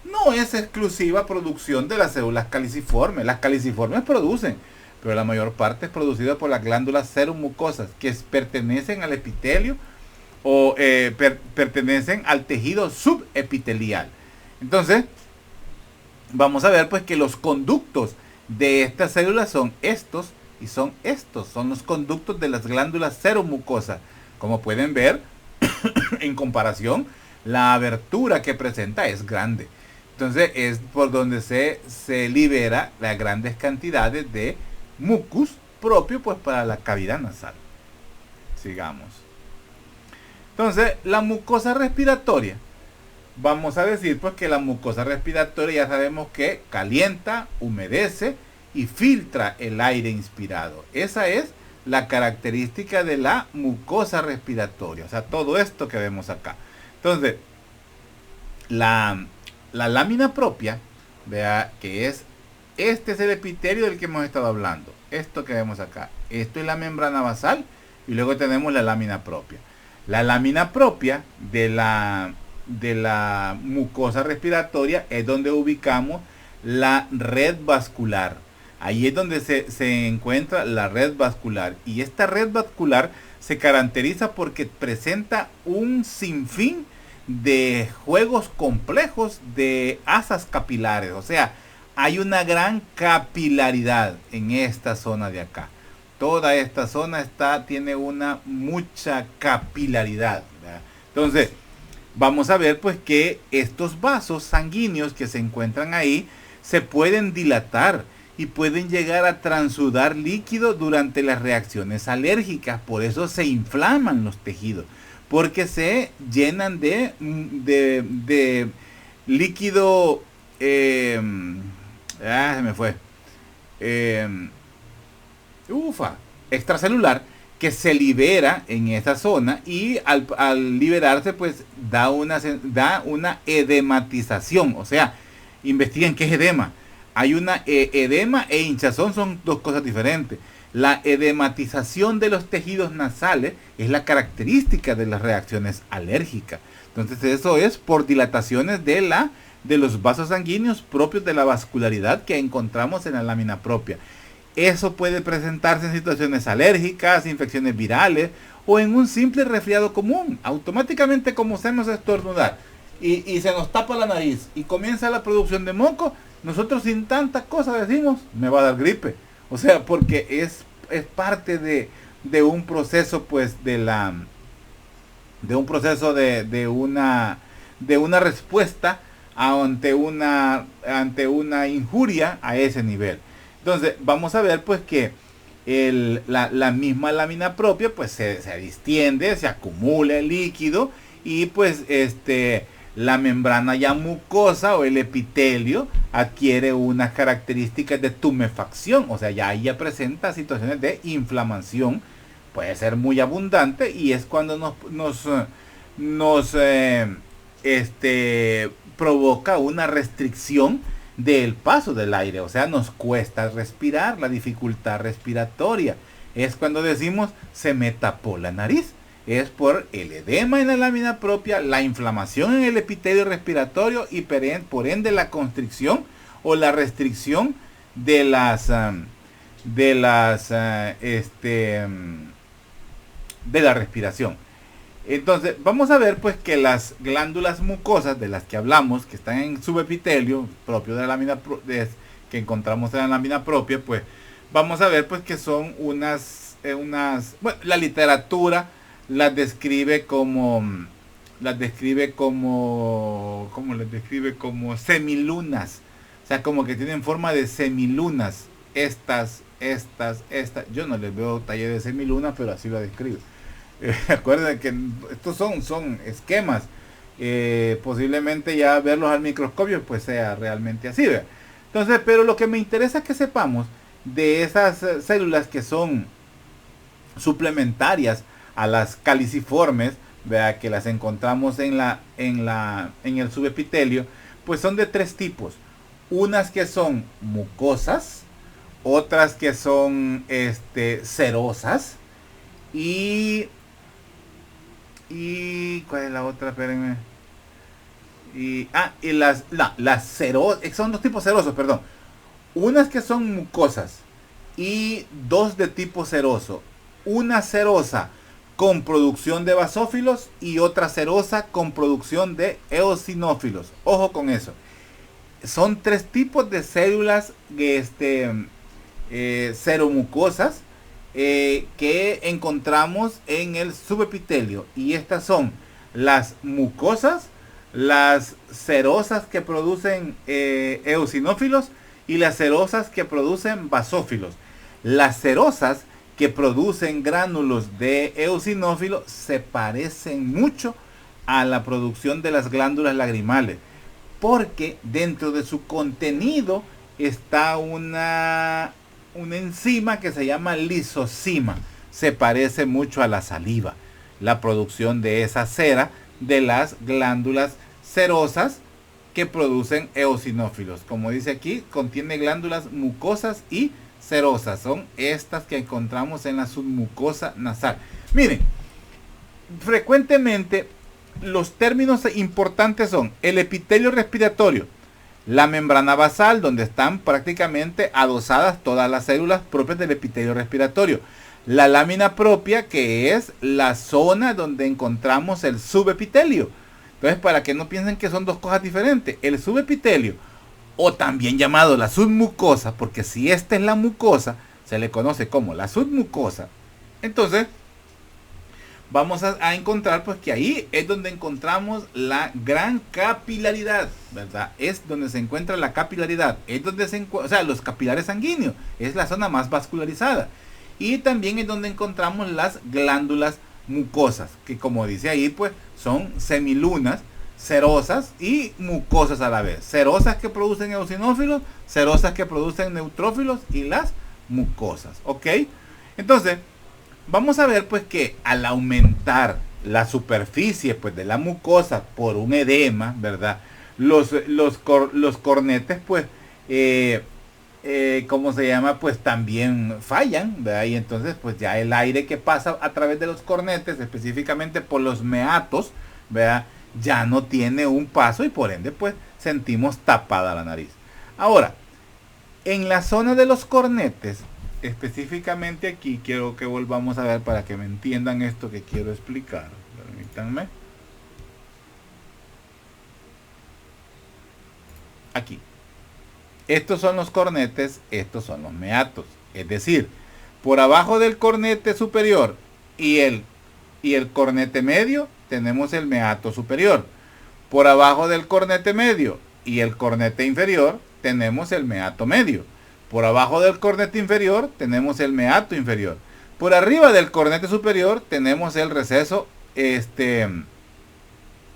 no es exclusiva producción de las células caliciformes. Las caliciformes producen, pero la mayor parte es producida por las glándulas seromucosas, que pertenecen al epitelio o pertenecen al tejido subepitelial. Entonces, vamos a ver pues que los conductos de estas células son estos y son estos. Son los conductos de las glándulas seromucosas. Como pueden ver, en comparación, la abertura que presenta es grande. Entonces es por donde se libera las grandes cantidades de mucus propio pues para la cavidad nasal. Sigamos. Entonces la mucosa respiratoria. Vamos a decir pues que la mucosa respiratoria ya sabemos que calienta, humedece y filtra el aire inspirado. Esa es la característica de la mucosa respiratoria. O sea, todo esto que vemos acá. Entonces, la lámina propia, vea que este es el epitelio del que hemos estado hablando. Esto que vemos acá. Esto es la membrana basal y luego tenemos la lámina propia. La lámina propia de la mucosa respiratoria es donde ubicamos la red vascular. Ahí es donde se encuentra la red vascular. Y esta red vascular se caracteriza porque presenta un sinfín de juegos complejos de asas capilares. O sea, hay una gran capilaridad en esta zona de acá. Toda esta zona tiene mucha capilaridad, ¿verdad? Entonces, vamos a ver pues que estos vasos sanguíneos que se encuentran ahí se pueden dilatar y pueden llegar a transudar líquido durante las reacciones alérgicas. Por eso se inflaman los tejidos, porque se llenan de líquido, se me fue, extracelular, que se libera en esta zona y al liberarse pues da una edematización. O sea, investiguen qué es edema. Hay una edema e hinchazón, son dos cosas diferentes. La edematización de los tejidos nasales es la característica de las reacciones alérgicas. Entonces eso es por dilataciones de los vasos sanguíneos propios de la vascularidad que encontramos en la lámina propia. Eso puede presentarse en situaciones alérgicas, infecciones virales o en un simple resfriado común. Automáticamente comenzamos a estornudar y se nos tapa la nariz y comienza la producción de moco. Nosotros sin tanta cosa decimos, me va a dar gripe. O sea, porque es parte de un proceso pues de una respuesta ante una injuria a ese nivel. Entonces vamos a ver pues que la misma lámina propia pues se distiende, se acumula el líquido y pues la membrana ya mucosa o el epitelio adquiere unas características de tumefacción. O sea, ya presenta situaciones de inflamación, puede ser muy abundante y es cuando nos provoca una restricción del paso del aire. O sea, nos cuesta respirar, la dificultad respiratoria. Es cuando decimos se me tapó la nariz. Es por el edema en la lámina propia, la inflamación en el epitelio respiratorio y por ende la constricción o la restricción de la respiración. Entonces vamos a ver pues que las glándulas mucosas de las que hablamos, que están en subepitelio propio de la lámina que encontramos en la lámina propia, pues vamos a ver pues que son bueno, la literatura las describe como semilunas. O sea, como que tienen forma de semilunas. Estas. Yo no les veo taller de semilunas, pero así lo describe. Acuérdense que estos son esquemas. Posiblemente ya verlos al microscopio pues sea realmente así, ¿verdad? Entonces, pero lo que me interesa que sepamos de esas células que son suplementarias a las caliciformes, vea que las encontramos en el subepitelio, pues son de tres tipos. Unas que son mucosas, otras que son cerosas y ¿cuál es la otra? Espérenme. Y las cerosas, son dos tipos cerosos, perdón. Unas que son mucosas y dos de tipo ceroso. Una cerosa con producción de basófilos y otra cerosa con producción de eosinófilos. Ojo con eso. Son tres tipos de células seromucosas que encontramos en el subepitelio. Y estas son las mucosas, las cerosas que producen eosinófilos y las cerosas que producen basófilos. Las cerosas que producen gránulos de eosinófilos se parecen mucho a la producción de las glándulas lagrimales, porque dentro de su contenido está una enzima que se llama lisozima. Se parece mucho a la saliva, la producción de esa cera de las glándulas cerosas que producen eosinófilos. Como dice aquí, contiene glándulas mucosas y cerosas. Son estas que encontramos en la submucosa nasal. Miren, frecuentemente los términos importantes son el epitelio respiratorio, la membrana basal, donde están prácticamente adosadas todas las células propias del epitelio respiratorio, la lámina propia, que es la zona donde encontramos el subepitelio. Entonces, para que no piensen que son dos cosas diferentes, el subepitelio, o también llamado la submucosa, porque si esta es la mucosa, se le conoce como la submucosa. Entonces, vamos a encontrar pues que ahí es donde encontramos la gran capilaridad, ¿verdad? Es donde se encuentra la capilaridad, es donde se encuentra, o sea, los capilares sanguíneos, es la zona más vascularizada. Y también es donde encontramos las glándulas mucosas, que como dice ahí, pues son semilunas, cerosas y mucosas a la vez. Cerosas que producen eosinófilos, cerosas que producen neutrófilos y las mucosas, ¿ok? Entonces, vamos a ver pues que al aumentar la superficie pues de la mucosa por un edema, ¿verdad? Los cornetes pues, ¿cómo se llama? Pues también fallan, ¿verdad? Y entonces pues ya el aire que pasa a través de los cornetes, específicamente por los meatos, ¿verdad? Ya no tiene un paso y por ende pues sentimos tapada la nariz. Ahora, en la zona de los cornetes, específicamente aquí, quiero que volvamos a ver para que me entiendan esto que quiero explicar. Permítanme. Aquí. Estos son los cornetes, estos son los meatos. Es decir, por abajo del cornete superior y el cornete medio tenemos el meato superior. Por abajo del cornete medio y el cornete inferior tenemos el meato medio. Por abajo del cornete inferior tenemos el meato inferior. Por arriba del cornete superior tenemos el receso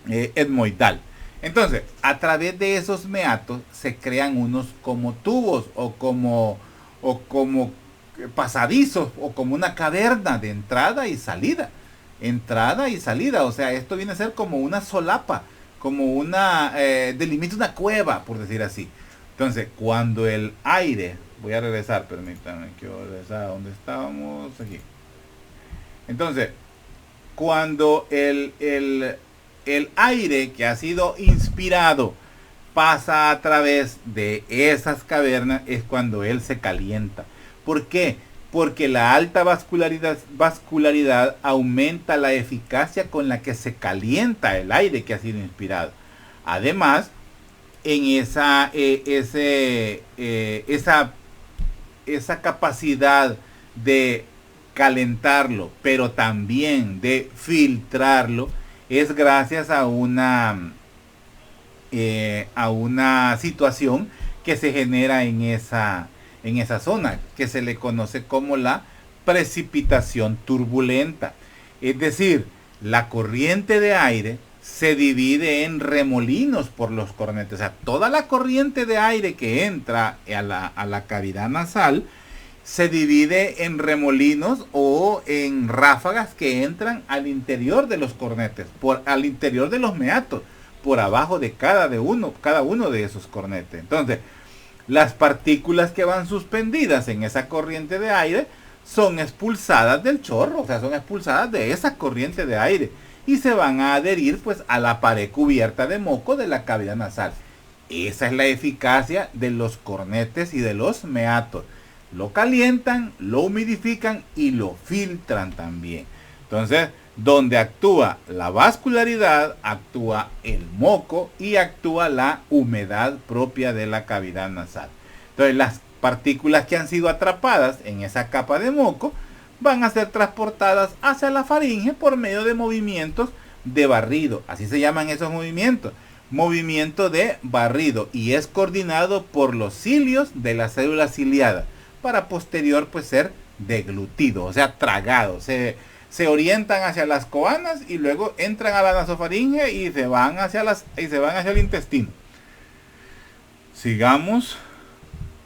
etmoidal. Entonces, a través de esos meatos se crean unos como tubos o como pasadizos o como una caverna de entrada y salida. Entrada y salida, o sea, esto viene a ser como una solapa, como una delimita una cueva, por decir así. Entonces, cuando el aire, voy a regresar, permítanme, quiero regresar a donde estábamos, aquí. Entonces, cuando el aire que ha sido inspirado pasa a través de esas cavernas, es cuando él se calienta. ¿Por qué? Porque la alta vascularidad aumenta la eficacia con la que se calienta el aire que ha sido inspirado. Además, en esa capacidad de calentarlo, pero también de filtrarlo, es gracias a una situación que se genera en esa zona, que se le conoce como la precipitación turbulenta. Es decir, la corriente de aire se divide en remolinos por los cornetes. O sea, toda la corriente de aire que entra a la cavidad nasal se divide en remolinos o en ráfagas que entran al interior de los cornetes, al interior de los meatos, por abajo de cada uno de esos cornetes. Entonces, las partículas que van suspendidas en esa corriente de aire son expulsadas del chorro, o sea, son expulsadas de esa corriente de aire y se van a adherir pues a la pared cubierta de moco de la cavidad nasal. Esa es la eficacia de los cornetes y de los meatos. Lo calientan, lo humidifican y lo filtran también. Entonces, donde actúa la vascularidad, actúa el moco y actúa la humedad propia de la cavidad nasal. Entonces, las partículas que han sido atrapadas en esa capa de moco van a ser transportadas hacia la faringe por medio de movimientos de barrido. Así se llaman esos movimientos. Movimiento de barrido, y es coordinado por los cilios de la célula ciliada para posterior pues ser deglutido, o sea, tragado. Se orientan hacia las coanas y luego entran a la nasofaringe y se van hacia el intestino. Sigamos.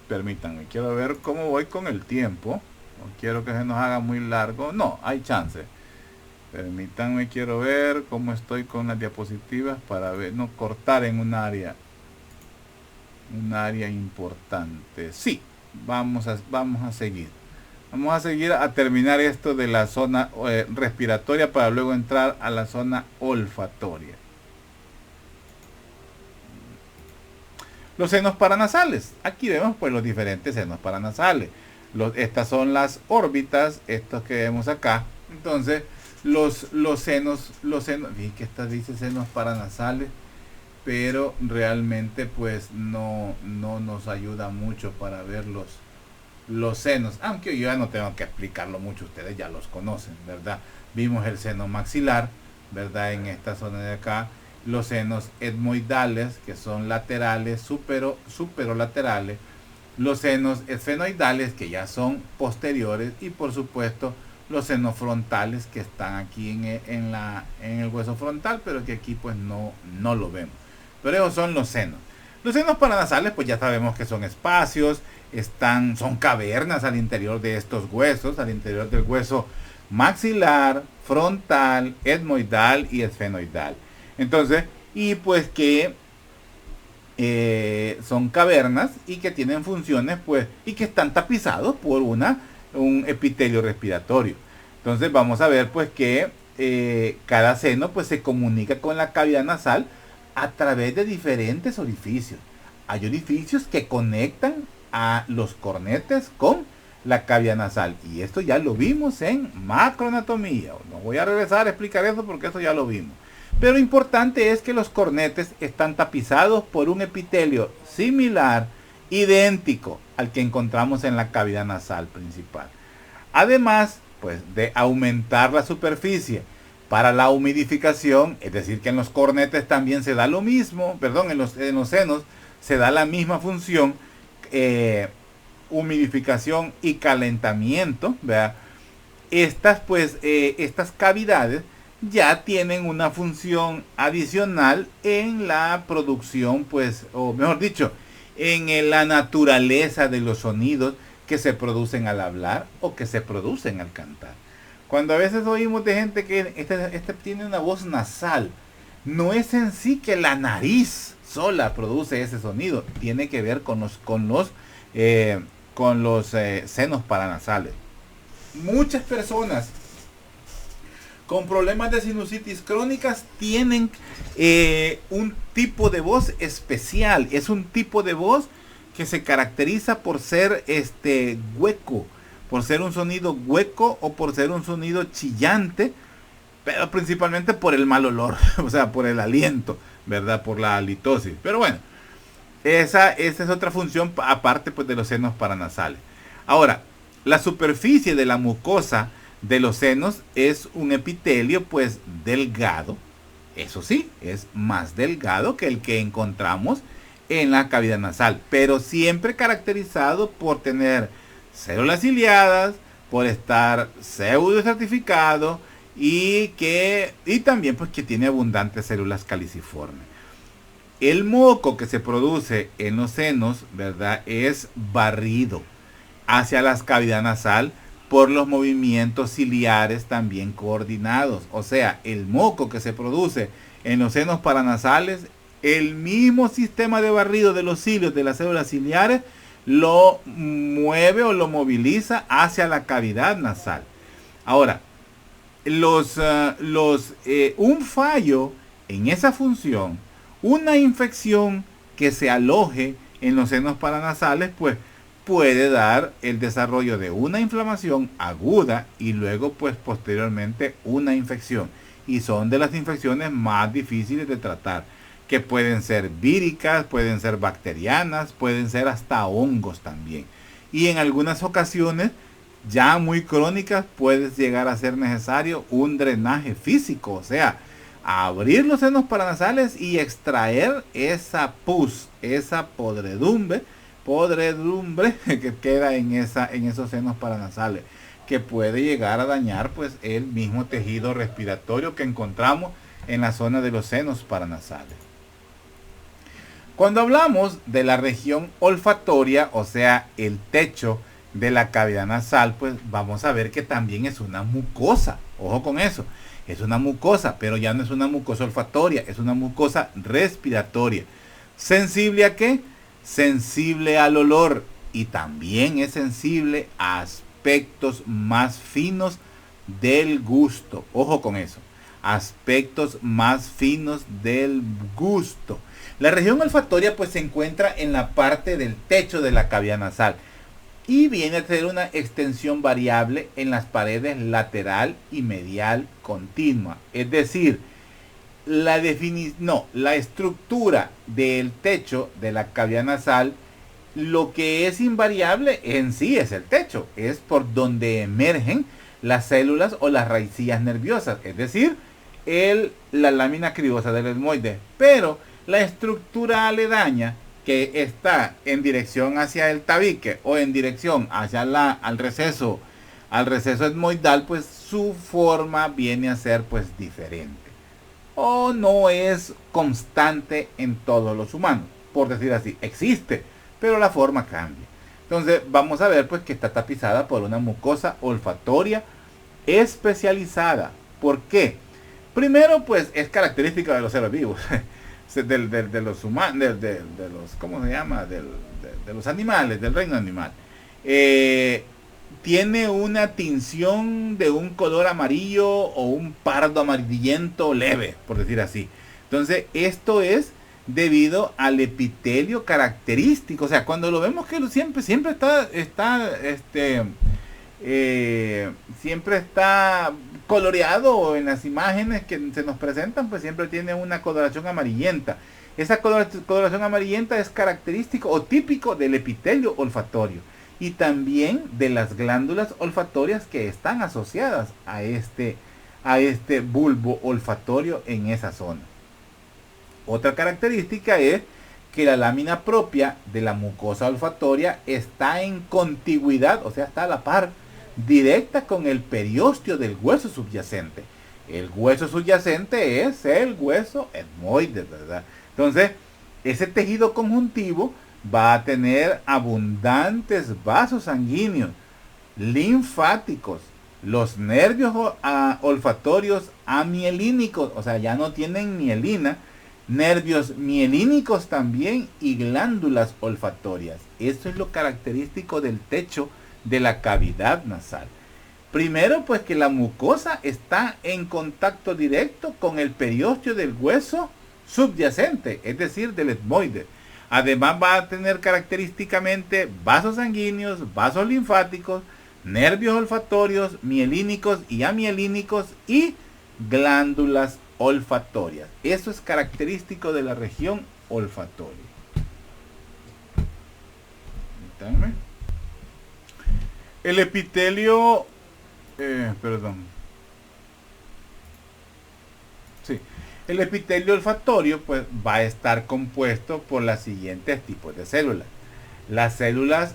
Permítanme, quiero ver cómo voy con el tiempo. No quiero que se nos haga muy largo. No, hay chance. Permítanme, quiero ver cómo estoy con las diapositivas para ver, no cortar en un área importante. Sí, vamos a seguir. Vamos a seguir a terminar esto de la zona respiratoria para luego entrar a la zona olfatoria. Los senos paranasales. Aquí vemos pues los diferentes senos paranasales. Estas son las órbitas, estos que vemos acá. Entonces, los senos, vi que esta dice senos paranasales, pero realmente pues no nos ayuda mucho para ver los senos, aunque yo ya no tengo que explicarlo mucho, ustedes ya los conocen, ¿verdad? Vimos el seno maxilar, ¿verdad? En esta zona de acá, los senos etmoidales, que son laterales, superolaterales, los senos esfenoidales, que ya son posteriores, y por supuesto los senos frontales, que están aquí en el hueso frontal, pero que aquí pues no lo vemos. Pero esos son los senos. Los senos paranasales pues ya sabemos que son espacios, son cavernas al interior de estos huesos, al interior del hueso maxilar, frontal, etmoidal y esfenoidal. Entonces, y pues que son cavernas y que tienen funciones pues, y que están tapizados por un epitelio respiratorio. Entonces vamos a ver pues que cada seno pues se comunica con la cavidad nasal a través de diferentes orificios. Hay orificios que conectan a los cornetes con la cavidad nasal, y esto ya lo vimos en macroanatomía. No voy a regresar a explicar eso porque eso ya lo vimos. Pero importante es que los cornetes están tapizados por un epitelio similar, idéntico al que encontramos en la cavidad nasal principal. Además, pues de aumentar la superficie para la humidificación, es decir que en los cornetes también se da lo mismo, perdón, en los senos se da la misma función, humidificación y calentamiento, ¿verdad? Estas cavidades ya tienen una función adicional en la producción, pues, o mejor dicho, en la naturaleza de los sonidos que se producen al hablar o que se producen al cantar. Cuando a veces oímos de gente que este tiene una voz nasal, no es en sí que la nariz sola produce ese sonido, tiene que ver con los senos paranasales. Muchas personas con problemas de sinusitis crónicas tienen un tipo de voz especial. Es un tipo de voz que se caracteriza por ser hueco, por ser un sonido hueco o por ser un sonido chillante, pero principalmente por el mal olor, o sea, por el aliento, ¿verdad? Por la halitosis. Pero bueno, esa es otra función aparte pues de los senos paranasales. Ahora, la superficie de la mucosa de los senos es un epitelio pues delgado. Eso sí, es más delgado que el que encontramos en la cavidad nasal, pero siempre caracterizado por tener células ciliadas, por estar pseudo estratificado y también pues que tiene abundantes células caliciformes. El moco que se produce en los senos, ¿verdad?, es barrido hacia la cavidad nasal por los movimientos ciliares también coordinados. O sea, el moco que se produce en los senos paranasales, el mismo sistema de barrido de los cilios de las células ciliares lo mueve o lo moviliza hacia la cavidad nasal. Ahora, un fallo en esa función, una infección que se aloje en los senos paranasales, pues puede dar el desarrollo de una inflamación aguda y luego pues posteriormente una infección. Y son de las infecciones más difíciles de tratar, que pueden ser víricas, pueden ser bacterianas, pueden ser hasta hongos también. Y en algunas ocasiones ya muy crónicas puede llegar a ser necesario un drenaje físico, o sea, abrir los senos paranasales y extraer esa pus, esa podredumbre que queda en esos senos paranasales, que puede llegar a dañar pues el mismo tejido respiratorio que encontramos en la zona de los senos paranasales. Cuando hablamos de la región olfatoria, o sea, el techo de la cavidad nasal, pues vamos a ver que también es una mucosa. Ojo con eso. Es una mucosa, pero ya no es una mucosa olfatoria, es una mucosa respiratoria. ¿Sensible a qué? Sensible al olor, y también es sensible a aspectos más finos del gusto. Ojo con eso. Aspectos más finos del gusto. La región olfatoria pues se encuentra en la parte del techo de la cavidad nasal y viene a tener una extensión variable en las paredes lateral y medial continua. Es decir, la estructura del techo de la cavidad nasal, lo que es invariable en sí es el techo, es por donde emergen las células o las raicillas nerviosas, es decir, la lámina cribosa del etmoide. Pero la estructura aledaña que está en dirección hacia el tabique o en dirección hacia al receso etmoidal, pues su forma viene a ser pues diferente o no es constante en todos los humanos, por decir así. Existe, pero la forma cambia. Entonces vamos a ver pues que está tapizada por una mucosa olfatoria especializada. ¿Por qué? Primero pues es característica de los seres vivos. De los humanos, de los, ¿cómo se llama? De los animales, del reino animal. Tiene una tinción de un color amarillo o un pardo amarillento leve, por decir así. Entonces, esto es debido al epitelio característico. O sea, cuando lo vemos que siempre siempre está coloreado en las imágenes que se nos presentan, pues siempre tiene una coloración amarillenta. Esa coloración amarillenta es característico o típico del epitelio olfatorio y también de las glándulas olfatorias que están asociadas a este bulbo olfatorio en esa zona. Otra característica es que la lámina propia de la mucosa olfatoria está en contigüidad, o sea, está a la par directa con el periósteo del hueso subyacente. El hueso subyacente es el hueso etmoide, ¿verdad? Entonces, ese tejido conjuntivo va a tener abundantes vasos sanguíneos, linfáticos, los nervios olfatorios amielínicos, o sea, ya no tienen mielina, nervios mielínicos también y glándulas olfatorias. Eso es lo característico del techo de la cavidad nasal. Primero, pues que la mucosa está en contacto directo con el periósteo del hueso subyacente, es decir, del etmoide. Además va a tener característicamente vasos sanguíneos, vasos linfáticos, nervios olfatorios, mielínicos y amielínicos y glándulas olfatorias. Eso es característico de la región olfatoria. El epitelio, el epitelio olfatorio pues va a estar compuesto por los siguientes tipos de células. Las células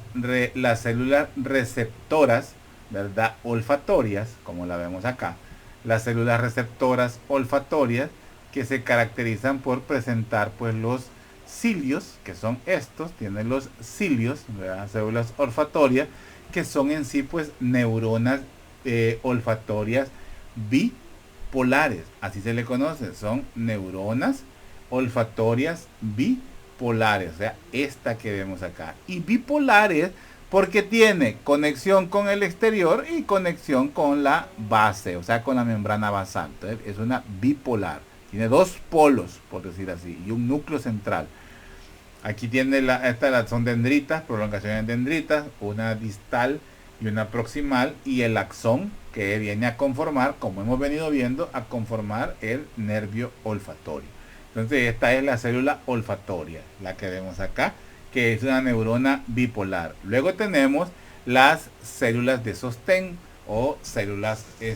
receptoras, ¿verdad? Olfatorias, como la vemos acá. Las células receptoras olfatorias que se caracterizan por presentar pues los cilios, que son estos, tienen los cilios, ¿verdad? Células olfatorias, que son en sí pues neuronas olfatorias bipolares, así se le conoce, son neuronas olfatorias bipolares. polares, o sea, esta que vemos acá. Y bipolares porque tiene conexión con el exterior y conexión con la base, o sea, con la membrana basal. Entonces, es una bipolar. Tiene dos polos, por decir así, y un núcleo central. Aquí tiene son dendritas, prolongaciones de dendritas, una distal y una proximal, y el axón que viene a conformar, como hemos venido viendo, a conformar el nervio olfatorio. Entonces esta es la célula olfatoria, la que vemos acá, que es una neurona bipolar. Luego tenemos las células de sostén o células me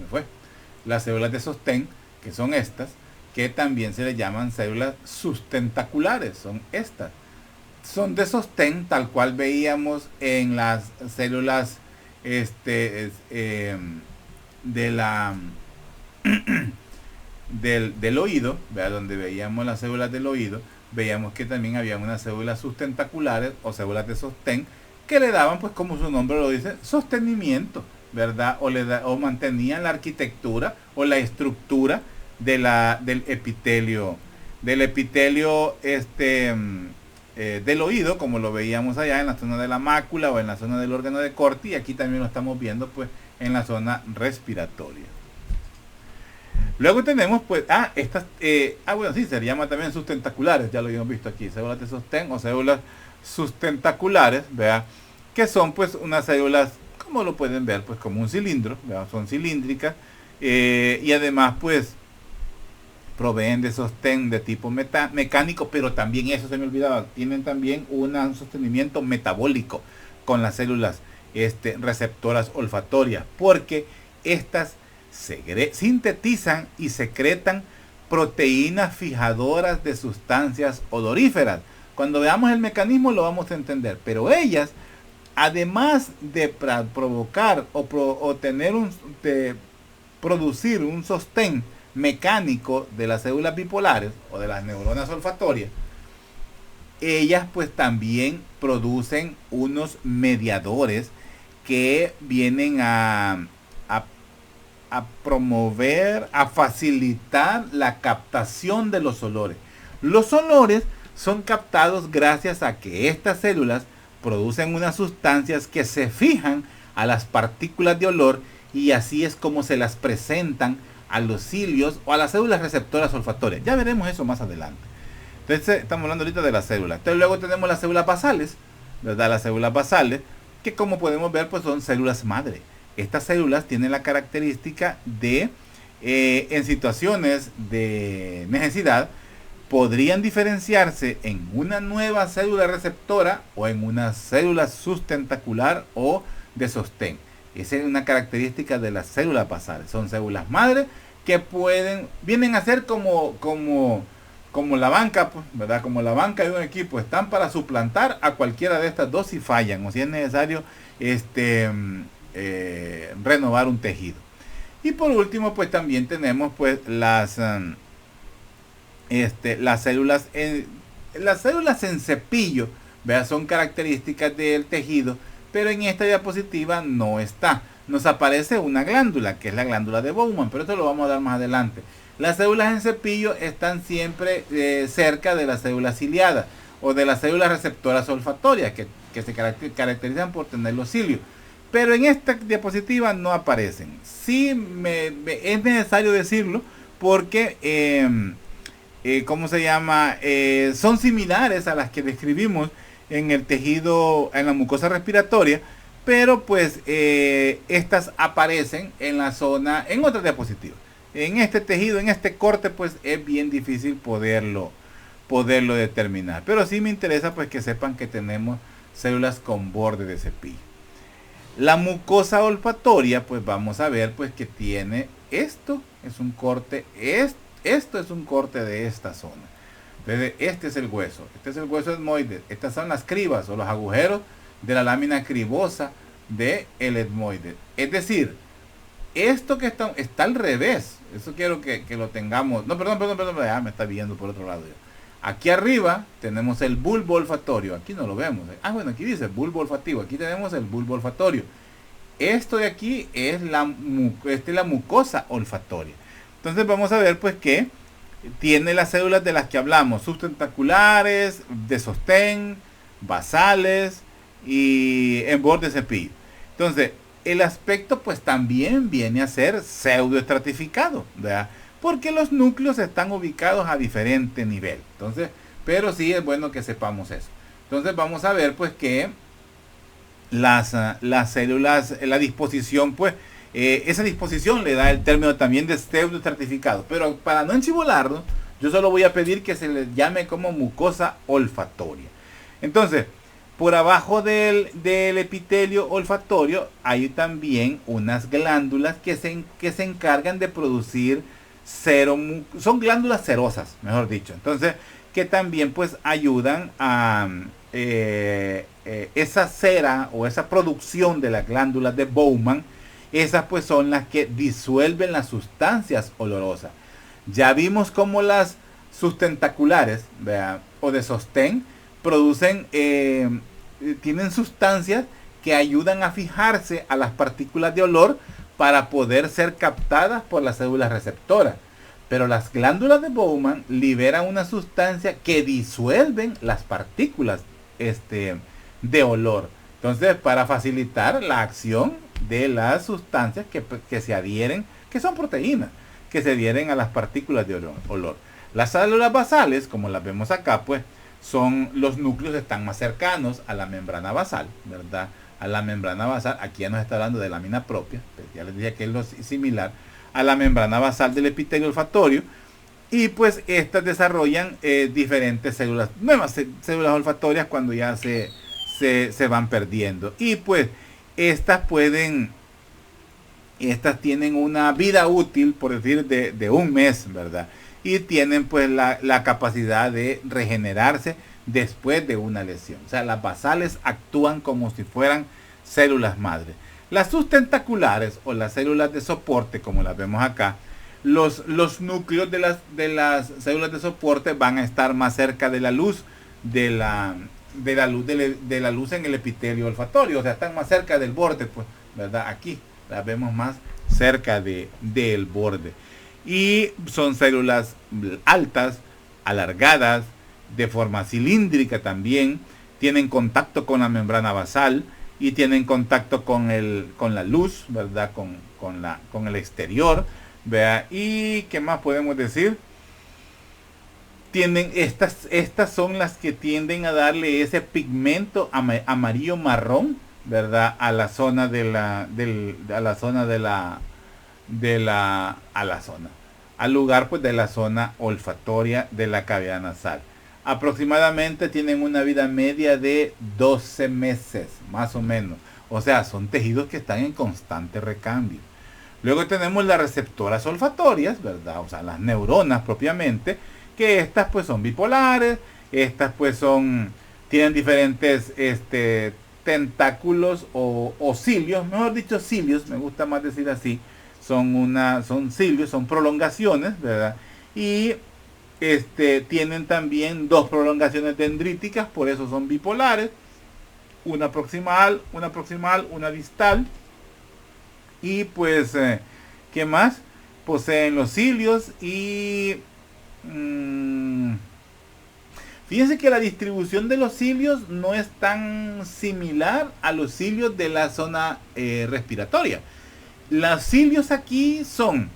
fue. Las células de sostén, que son estas, que también se le llaman células sustentaculares, son estas. Son de sostén, tal cual veíamos en las células de la del oído, ¿vea? Donde veíamos las células del oído, veíamos que también había unas células sustentaculares o células de sostén que le daban, pues como su nombre lo dice, sostenimiento, ¿verdad? O mantenían la arquitectura o la estructura del epitelio del oído, como lo veíamos allá en la zona de la mácula o en la zona del órgano de Corti, y aquí también lo estamos viendo pues en la zona respiratoria. Luego tenemos pues bueno, sí, se llama también sustentaculares, ya lo habíamos visto aquí, células de sostén o células sustentaculares, ¿verdad? Que son pues unas células, como lo pueden ver, pues como un cilindro, ¿verdad? Son cilíndricas, y además pues proveen de sostén de tipo mecánico, pero también, eso se me olvidaba, tienen también un sostenimiento metabólico con las células receptoras olfatorias, porque estas sintetizan y secretan proteínas fijadoras de sustancias odoríferas. Cuando veamos el mecanismo lo vamos a entender, pero ellas, además de provocar de producir un sostén mecánico de las células bipolares o de las neuronas olfatorias, ellas pues también producen unos mediadores que vienen a promover, a facilitar la captación de los olores. Los olores son captados gracias a que estas células producen unas sustancias que se fijan a las partículas de olor, y así es como se las presentan a los cilios o a las células receptoras olfatorias. Ya veremos eso más adelante. Entonces estamos hablando ahorita de las células. Entonces luego tenemos las células basales, ¿verdad? Las células basales, que como podemos ver pues son células madre. Estas células tienen la característica de, en situaciones de necesidad, podrían diferenciarse en una nueva célula receptora o en una célula sustentacular o de sostén. Esa es una característica de las células basales. Son células madre que vienen a ser como la banca, pues, ¿verdad? Como la banca de un equipo. Están para suplantar a cualquiera de estas dos si fallan o si es necesario renovar un tejido. Y por último pues también tenemos pues las células en cepillo, ¿verdad? Son características del tejido, pero en esta diapositiva no está. Nos aparece una glándula, que es la glándula de Bowman, pero esto lo vamos a dar más adelante. Las células en cepillo están siempre cerca de las células ciliadas o de las células receptoras olfatorias, que se caracterizan por tener los cilios. Pero en esta diapositiva no aparecen. Sí es necesario decirlo porque, ¿cómo se llama? Son similares a las que describimos en el tejido, en la mucosa respiratoria, pero pues estas aparecen en la zona, en otra diapositiva. En este tejido, en este corte, pues es bien difícil poderlo determinar. Pero sí me interesa pues que sepan que tenemos células con borde de cepillo. La mucosa olfatoria, pues vamos a ver pues que tiene esto, es un corte, esto es un corte de esta zona. Entonces, este es el hueso etmoide, estas son las cribas o los agujeros de la lámina cribosa del etmoide. Es decir, esto que está al revés, eso quiero que lo tengamos, no, perdón, ya me está viendo por otro lado. Aquí arriba tenemos el bulbo olfatorio, aquí no lo vemos. Bueno, aquí dice bulbo olfativo, aquí tenemos el bulbo olfatorio. Esto de aquí es la mucosa olfatoria. Entonces vamos a ver pues que tiene las células de las que hablamos, sustentaculares, de sostén, basales y en borde cepillo. Entonces, el aspecto pues también viene a ser pseudoestratificado, ¿verdad? Porque los núcleos están ubicados a diferente nivel. Entonces, pero sí es bueno que sepamos eso. Entonces vamos a ver pues que las células, la disposición pues, esa disposición le da el término también de pseudoestratificado. Pero para no enchivolarlo, yo solo voy a pedir que se le llame como mucosa olfatoria. Entonces, por abajo del epitelio olfatorio hay también unas glándulas que se encargan de producir son glándulas cerosas, mejor dicho. Entonces, que también pues ayudan a esa cera o esa producción de las glándulas de Bowman. Esas pues son las que disuelven las sustancias olorosas. Ya vimos cómo las sustentaculares, ¿verdad?, o de sostén producen, tienen sustancias que ayudan a fijarse a las partículas de olor para poder ser captadas por las células receptoras. Pero las glándulas de Bowman liberan una sustancia que disuelven las partículas de olor. Entonces, para facilitar la acción de las sustancias que se adhieren, que son proteínas, que se adhieren a las partículas de olor. Las células basales, como las vemos acá, pues, los núcleos están más cercanos a la membrana basal, ¿verdad? A la membrana basal, aquí ya nos está hablando de lámina propia, pero ya les dije que es lo similar a la membrana basal del epitelio olfatorio, y pues estas desarrollan diferentes células, nuevas células olfatorias cuando ya se van perdiendo. Y pues estas tienen una vida útil, por decir, de un mes, ¿verdad? Y tienen pues la capacidad de regenerarse después de una lesión. O sea, las basales actúan como si fueran células madre. Las sustentaculares o las células de soporte, como las vemos acá, los núcleos de las células de soporte van a estar más cerca de la luz, de la luz en el epitelio olfatorio. O sea, están más cerca del borde, pues, ¿verdad? Aquí las vemos más cerca del borde. Y son células altas, alargadas, de forma cilíndrica también. Tienen contacto con la membrana basal y tienen contacto con la luz, ¿verdad? Con el exterior, ¿verdad? Y ¿qué más podemos decir? Estas son las que tienden a darle ese pigmento amarillo marrón, ¿verdad? A la zona al lugar pues de la zona olfatoria de la cavidad nasal. Aproximadamente tienen una vida media de 12 meses, más o menos. O sea, son tejidos que están en constante recambio. Luego tenemos las receptoras olfatorias, ¿verdad? O sea, las neuronas propiamente, que estas pues son bipolares, estas pues tienen diferentes tentáculos o cilios, mejor dicho cilios, me gusta más decir así, son cilios, son prolongaciones, ¿verdad? Y tienen también dos prolongaciones dendríticas, por eso son bipolares, una proximal, una distal. Y pues, ¿qué más? Poseen los cilios y fíjense que la distribución de los cilios no es tan similar a los cilios de la zona respiratoria. Los cilios aquí son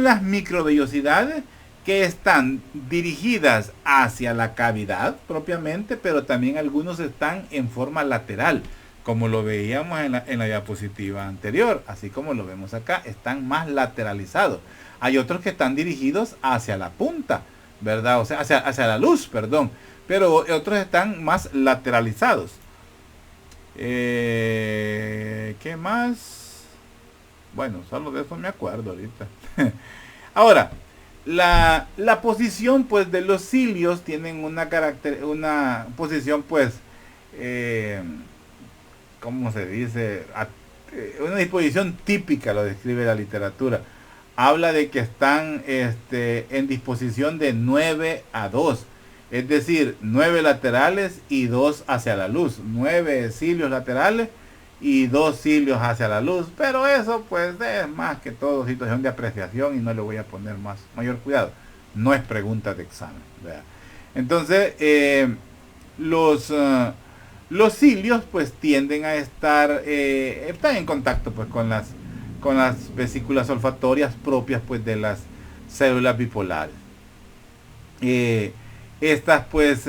las microvellosidades que están dirigidas hacia la cavidad propiamente, pero también algunos están en forma lateral, como lo veíamos en la diapositiva anterior, así como lo vemos acá, están más lateralizados. Hay otros que están dirigidos hacia la punta, ¿verdad? O sea, hacia la luz, perdón, pero otros están más lateralizados. ¿Qué más? Bueno, solo de eso me acuerdo ahorita. Ahora, la posición pues de los cilios tienen una posición pues, ¿cómo se dice? Una disposición típica, lo describe la literatura. Habla de que están en disposición de 9 a 2. Es decir, 9 laterales y 2 hacia la luz. 9 cilios laterales y 2 cilios hacia la luz, pero eso pues es más que todo situación de apreciación y no le voy a poner mayor cuidado. No es pregunta de examen, ¿verdad? Entonces, los, uh, los cilios pues tienden a están en contacto pues con las vesículas olfatorias propias pues de las células bipolares. Eh, Estas pues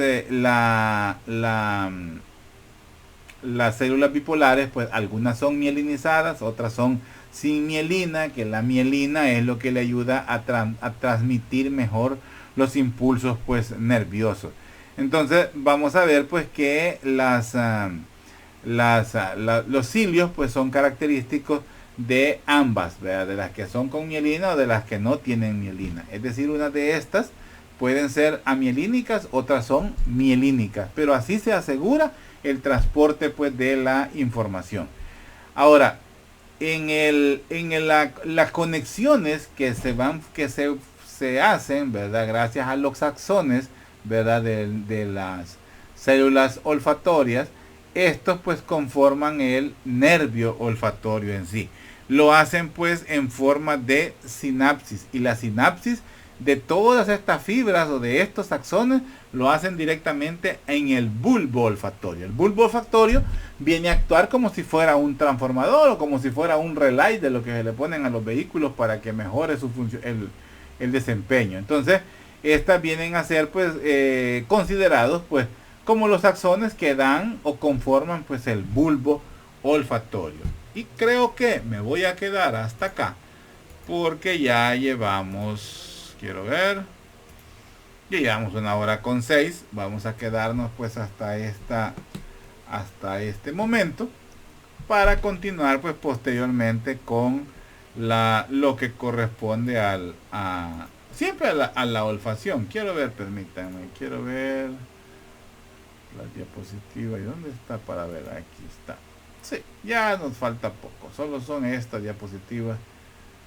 las células bipolares pues algunas son mielinizadas, otras son sin mielina, que la mielina es lo que le ayuda a transmitir mejor los impulsos pues nerviosos. Entonces vamos a ver pues que los cilios pues son característicos de ambas, ¿verdad? De las que son con mielina o de las que no tienen mielina. Es decir, una de estas pueden ser amielínicas, otras son mielínicas, pero así se asegura el transporte pues de la información. Ahora, las conexiones se hacen, ¿verdad? Gracias a los axones, ¿verdad? De las células olfatorias, estos pues conforman el nervio olfatorio en sí. Lo hacen pues en forma de sinapsis, y la sinapsis de todas estas fibras o de estos axones lo hacen directamente en el bulbo olfatorio. El bulbo olfatorio viene a actuar como si fuera un transformador o como si fuera un relay de lo que se le ponen a los vehículos para que mejore su función, el desempeño. Entonces, estas vienen a ser pues considerados pues como los axones que dan o conforman pues el bulbo olfatorio. Y creo que me voy a quedar hasta acá porque ya llevamos, quiero ver, ya llevamos 1 hora con 6. Vamos a quedarnos pues hasta este momento para continuar pues posteriormente con lo que corresponde siempre a la olfacción. Quiero ver, permítanme, quiero ver la diapositiva. ¿Y dónde está para ver? Aquí está. Sí, ya nos falta poco. Solo son estas diapositivas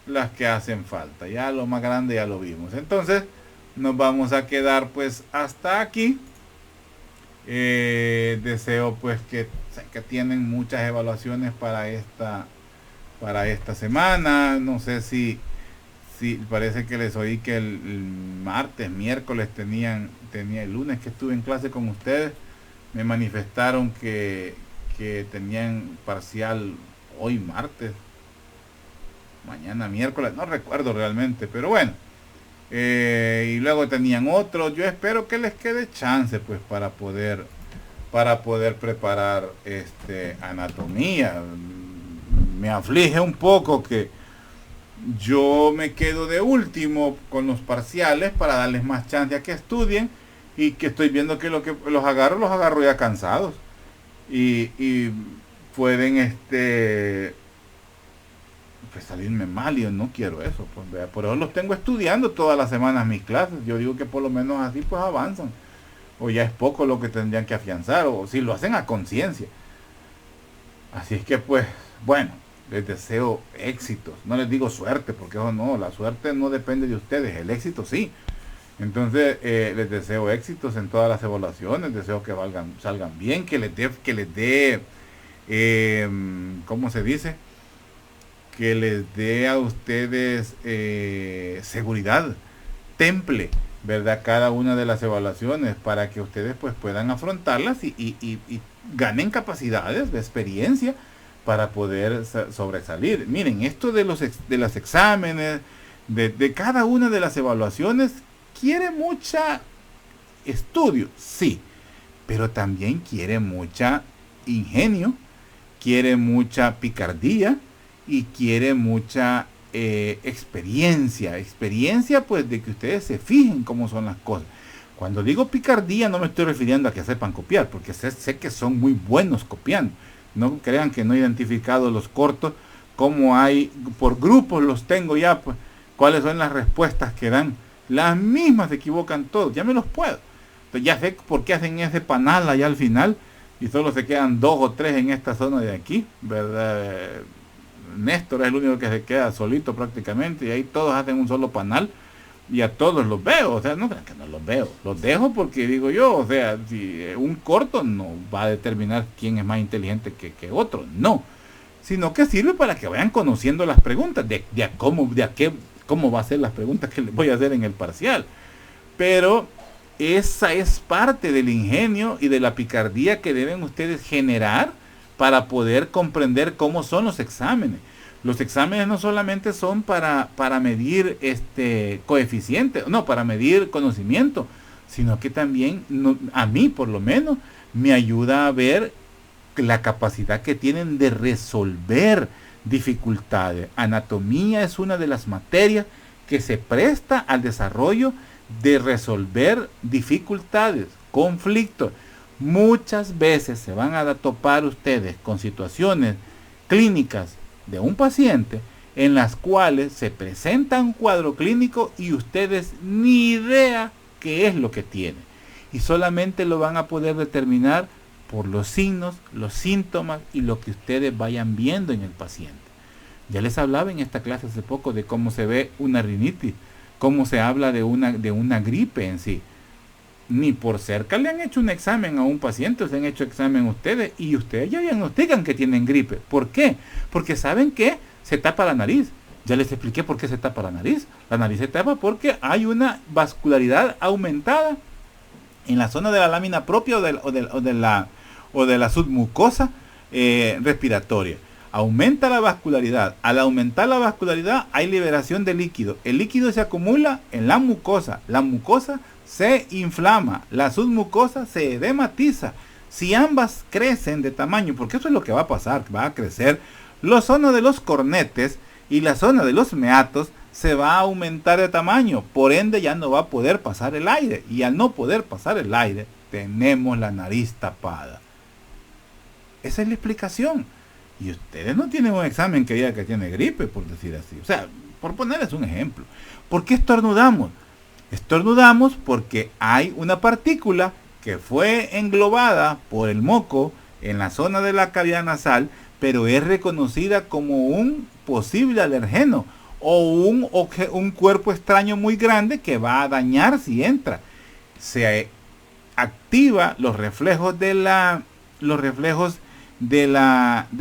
las que hacen falta. Ya lo más grande ya lo vimos. Entonces nos vamos a quedar pues hasta aquí. Deseo pues que tienen muchas evaluaciones para esta semana. No sé si parece que les oí que el martes, miércoles tenía el lunes que estuve en clase con ustedes, me manifestaron que tenían parcial hoy martes, mañana miércoles, no recuerdo realmente, pero bueno, y luego tenían otro. Yo espero que les quede chance pues para poder preparar anatomía. Me aflige un poco que yo me quedo de último con los parciales para darles más chance a que estudien, y que estoy viendo que los agarro ya cansados y pueden pues salirme mal, y yo no quiero eso, pues vea, por eso los tengo estudiando todas las semanas mis clases. Yo digo que por lo menos así pues avanzan, o ya es poco lo que tendrían que afianzar, o si lo hacen a conciencia. Así es que pues bueno, les deseo éxitos. No les digo suerte, porque eso no, la suerte no depende de ustedes, el éxito sí. Entonces les deseo éxitos en todas las evaluaciones, deseo que salgan bien, que les dé ¿cómo se dice? Que les dé a ustedes seguridad, temple, ¿verdad? Cada una de las evaluaciones, para que ustedes pues puedan afrontarlas y ganen capacidades de experiencia para poder sobresalir. Miren, esto de los exámenes, de cada una de las evaluaciones, quiere mucha estudio, sí, pero también quiere mucha ingenio, quiere mucha picardía y quiere mucha experiencia pues de que ustedes se fijen cómo son las cosas. Cuando digo picardía no me estoy refiriendo a que sepan copiar, porque sé que son muy buenos copiando. No crean que no he identificado los cortos, como hay por grupos, los tengo ya, pues cuáles son las respuestas que dan. Las mismas se equivocan todos, ya me los puedo. Entonces ya sé por qué hacen ese panal allá al final y solo se quedan 2 o 3 en esta zona de aquí, ¿verdad? Néstor es el único que se queda solito prácticamente, y ahí todos hacen un solo panal. y a todos los veo, o sea, no crean que no los veo, los dejo porque digo yo, o sea, si un corto no va a determinar quién es más inteligente que otro, no, sino que sirve para que vayan conociendo las preguntas, cómo va a ser las preguntas que les voy a hacer en el parcial. Pero esa es parte del ingenio y de la picardía que deben ustedes generar para poder comprender cómo son los exámenes. Los exámenes no solamente son para medir coeficiente, no, para medir conocimiento, sino que también, a mí por lo menos, me ayuda a ver la capacidad que tienen de resolver dificultades. Anatomía es una de las materias que se presta al desarrollo de resolver dificultades, conflictos. Muchas veces se van a topar ustedes con situaciones clínicas de un paciente en las cuales se presenta un cuadro clínico y ustedes ni idea qué es lo que tiene. Y solamente lo van a poder determinar por los signos, los síntomas y lo que ustedes vayan viendo en el paciente. Ya les hablaba en esta clase hace poco de cómo se ve una rinitis, cómo se habla de una gripe en sí. Ni por cerca le han hecho un examen a un paciente, se han hecho examen ustedes y ustedes ya diagnostican que tienen gripe. ¿Por qué? Porque saben que se tapa la nariz. Ya les expliqué por qué se tapa la nariz. La nariz se tapa porque hay una vascularidad aumentada en la zona de la lámina propia o de la submucosa respiratoria. Aumenta la vascularidad. Al aumentar la vascularidad hay liberación de líquido. El líquido se acumula en la mucosa. La mucosa se inflama. La submucosa se edematiza. Si ambas crecen de tamaño, porque eso es lo que va a pasar, va a crecer, la zona de los cornetes y la zona de los meatos se va a aumentar de tamaño. Por ende ya no va a poder pasar el aire. Y al no poder pasar el aire, tenemos la nariz tapada. Esa es la explicación. Y ustedes no tienen un examen que diga que tiene gripe, por decir así. O sea, por ponerles un ejemplo. ¿Por qué estornudamos? Estornudamos porque hay una partícula que fue englobada por el moco en la zona de la cavidad nasal, pero es reconocida como un posible alergeno o un cuerpo extraño muy grande que va a dañar si entra. Se activa los reflejos del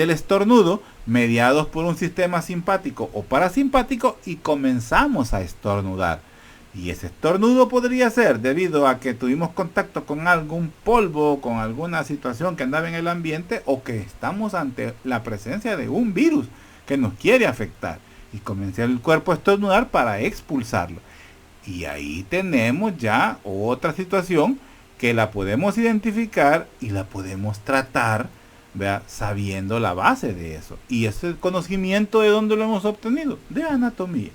estornudo mediados por un sistema simpático o parasimpático y comenzamos a estornudar. Y ese estornudo podría ser debido a que tuvimos contacto con algún polvo, con alguna situación que andaba en el ambiente o que estamos ante la presencia de un virus que nos quiere afectar. Y comienza el cuerpo a estornudar para expulsarlo. Y ahí tenemos ya otra situación que la podemos identificar y la podemos tratar, ¿verdad?, sabiendo la base de eso. Y ese conocimiento, ¿de dónde lo hemos obtenido? De anatomía.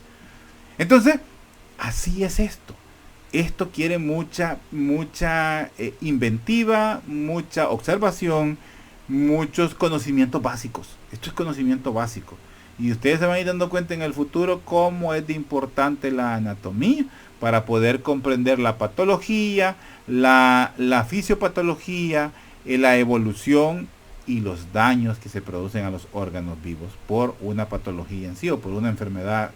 Entonces, así es esto. Esto quiere mucha inventiva, mucha observación, muchos conocimientos básicos. Esto es conocimiento básico. Y ustedes se van a ir dando cuenta en el futuro cómo es de importante la anatomía para poder comprender la patología, la fisiopatología, la evolución y los daños que se producen a los órganos vivos por una patología en sí o por una enfermedad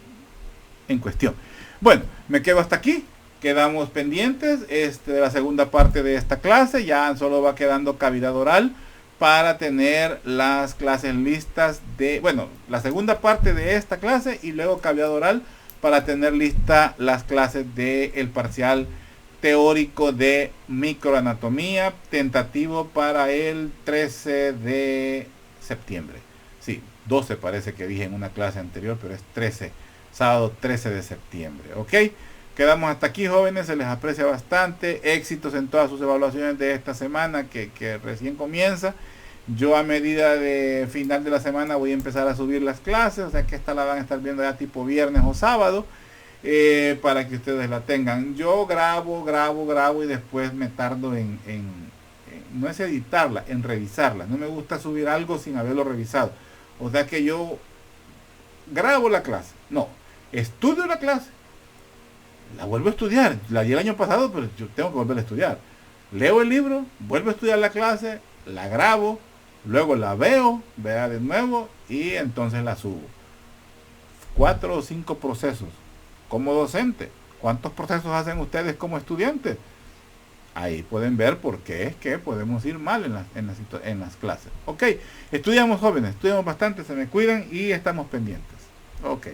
en cuestión. Bueno, me quedo hasta aquí. Quedamos pendientes de la segunda parte de esta clase. Ya solo va quedando cavidad oral para tener las clases listas la segunda parte de esta clase y luego cavidad oral para tener lista las clases del parcial teórico de microanatomía, tentativo para el 13 de septiembre. Sí, 12 parece que dije en una clase anterior, pero es 13, sábado 13 de septiembre. ¿Ok? Quedamos hasta aquí, jóvenes, se les aprecia bastante. Éxitos en todas sus evaluaciones de esta semana que recién comienza. Yo a medida de final de la semana voy a empezar a subir las clases, o sea que esta la van a estar viendo ya tipo viernes o sábado, para que ustedes la tengan. Yo grabo y después me tardo no es editarla, en revisarla. No me gusta subir algo sin haberlo revisado. O sea que yo grabo la clase, no, estudio la clase, la vuelvo a estudiar, la di el año pasado, pero yo tengo que volver a estudiar. Leo el libro, vuelvo a estudiar la clase, la grabo, luego la vea de nuevo y entonces la subo. 4 o 5 procesos como docente, ¿Cuántos procesos hacen ustedes como estudiantes? Ahí pueden ver por qué es que podemos ir mal en las clases. Ok, estudiamos jóvenes, estudiamos bastante, se me cuidan y estamos pendientes. Ok.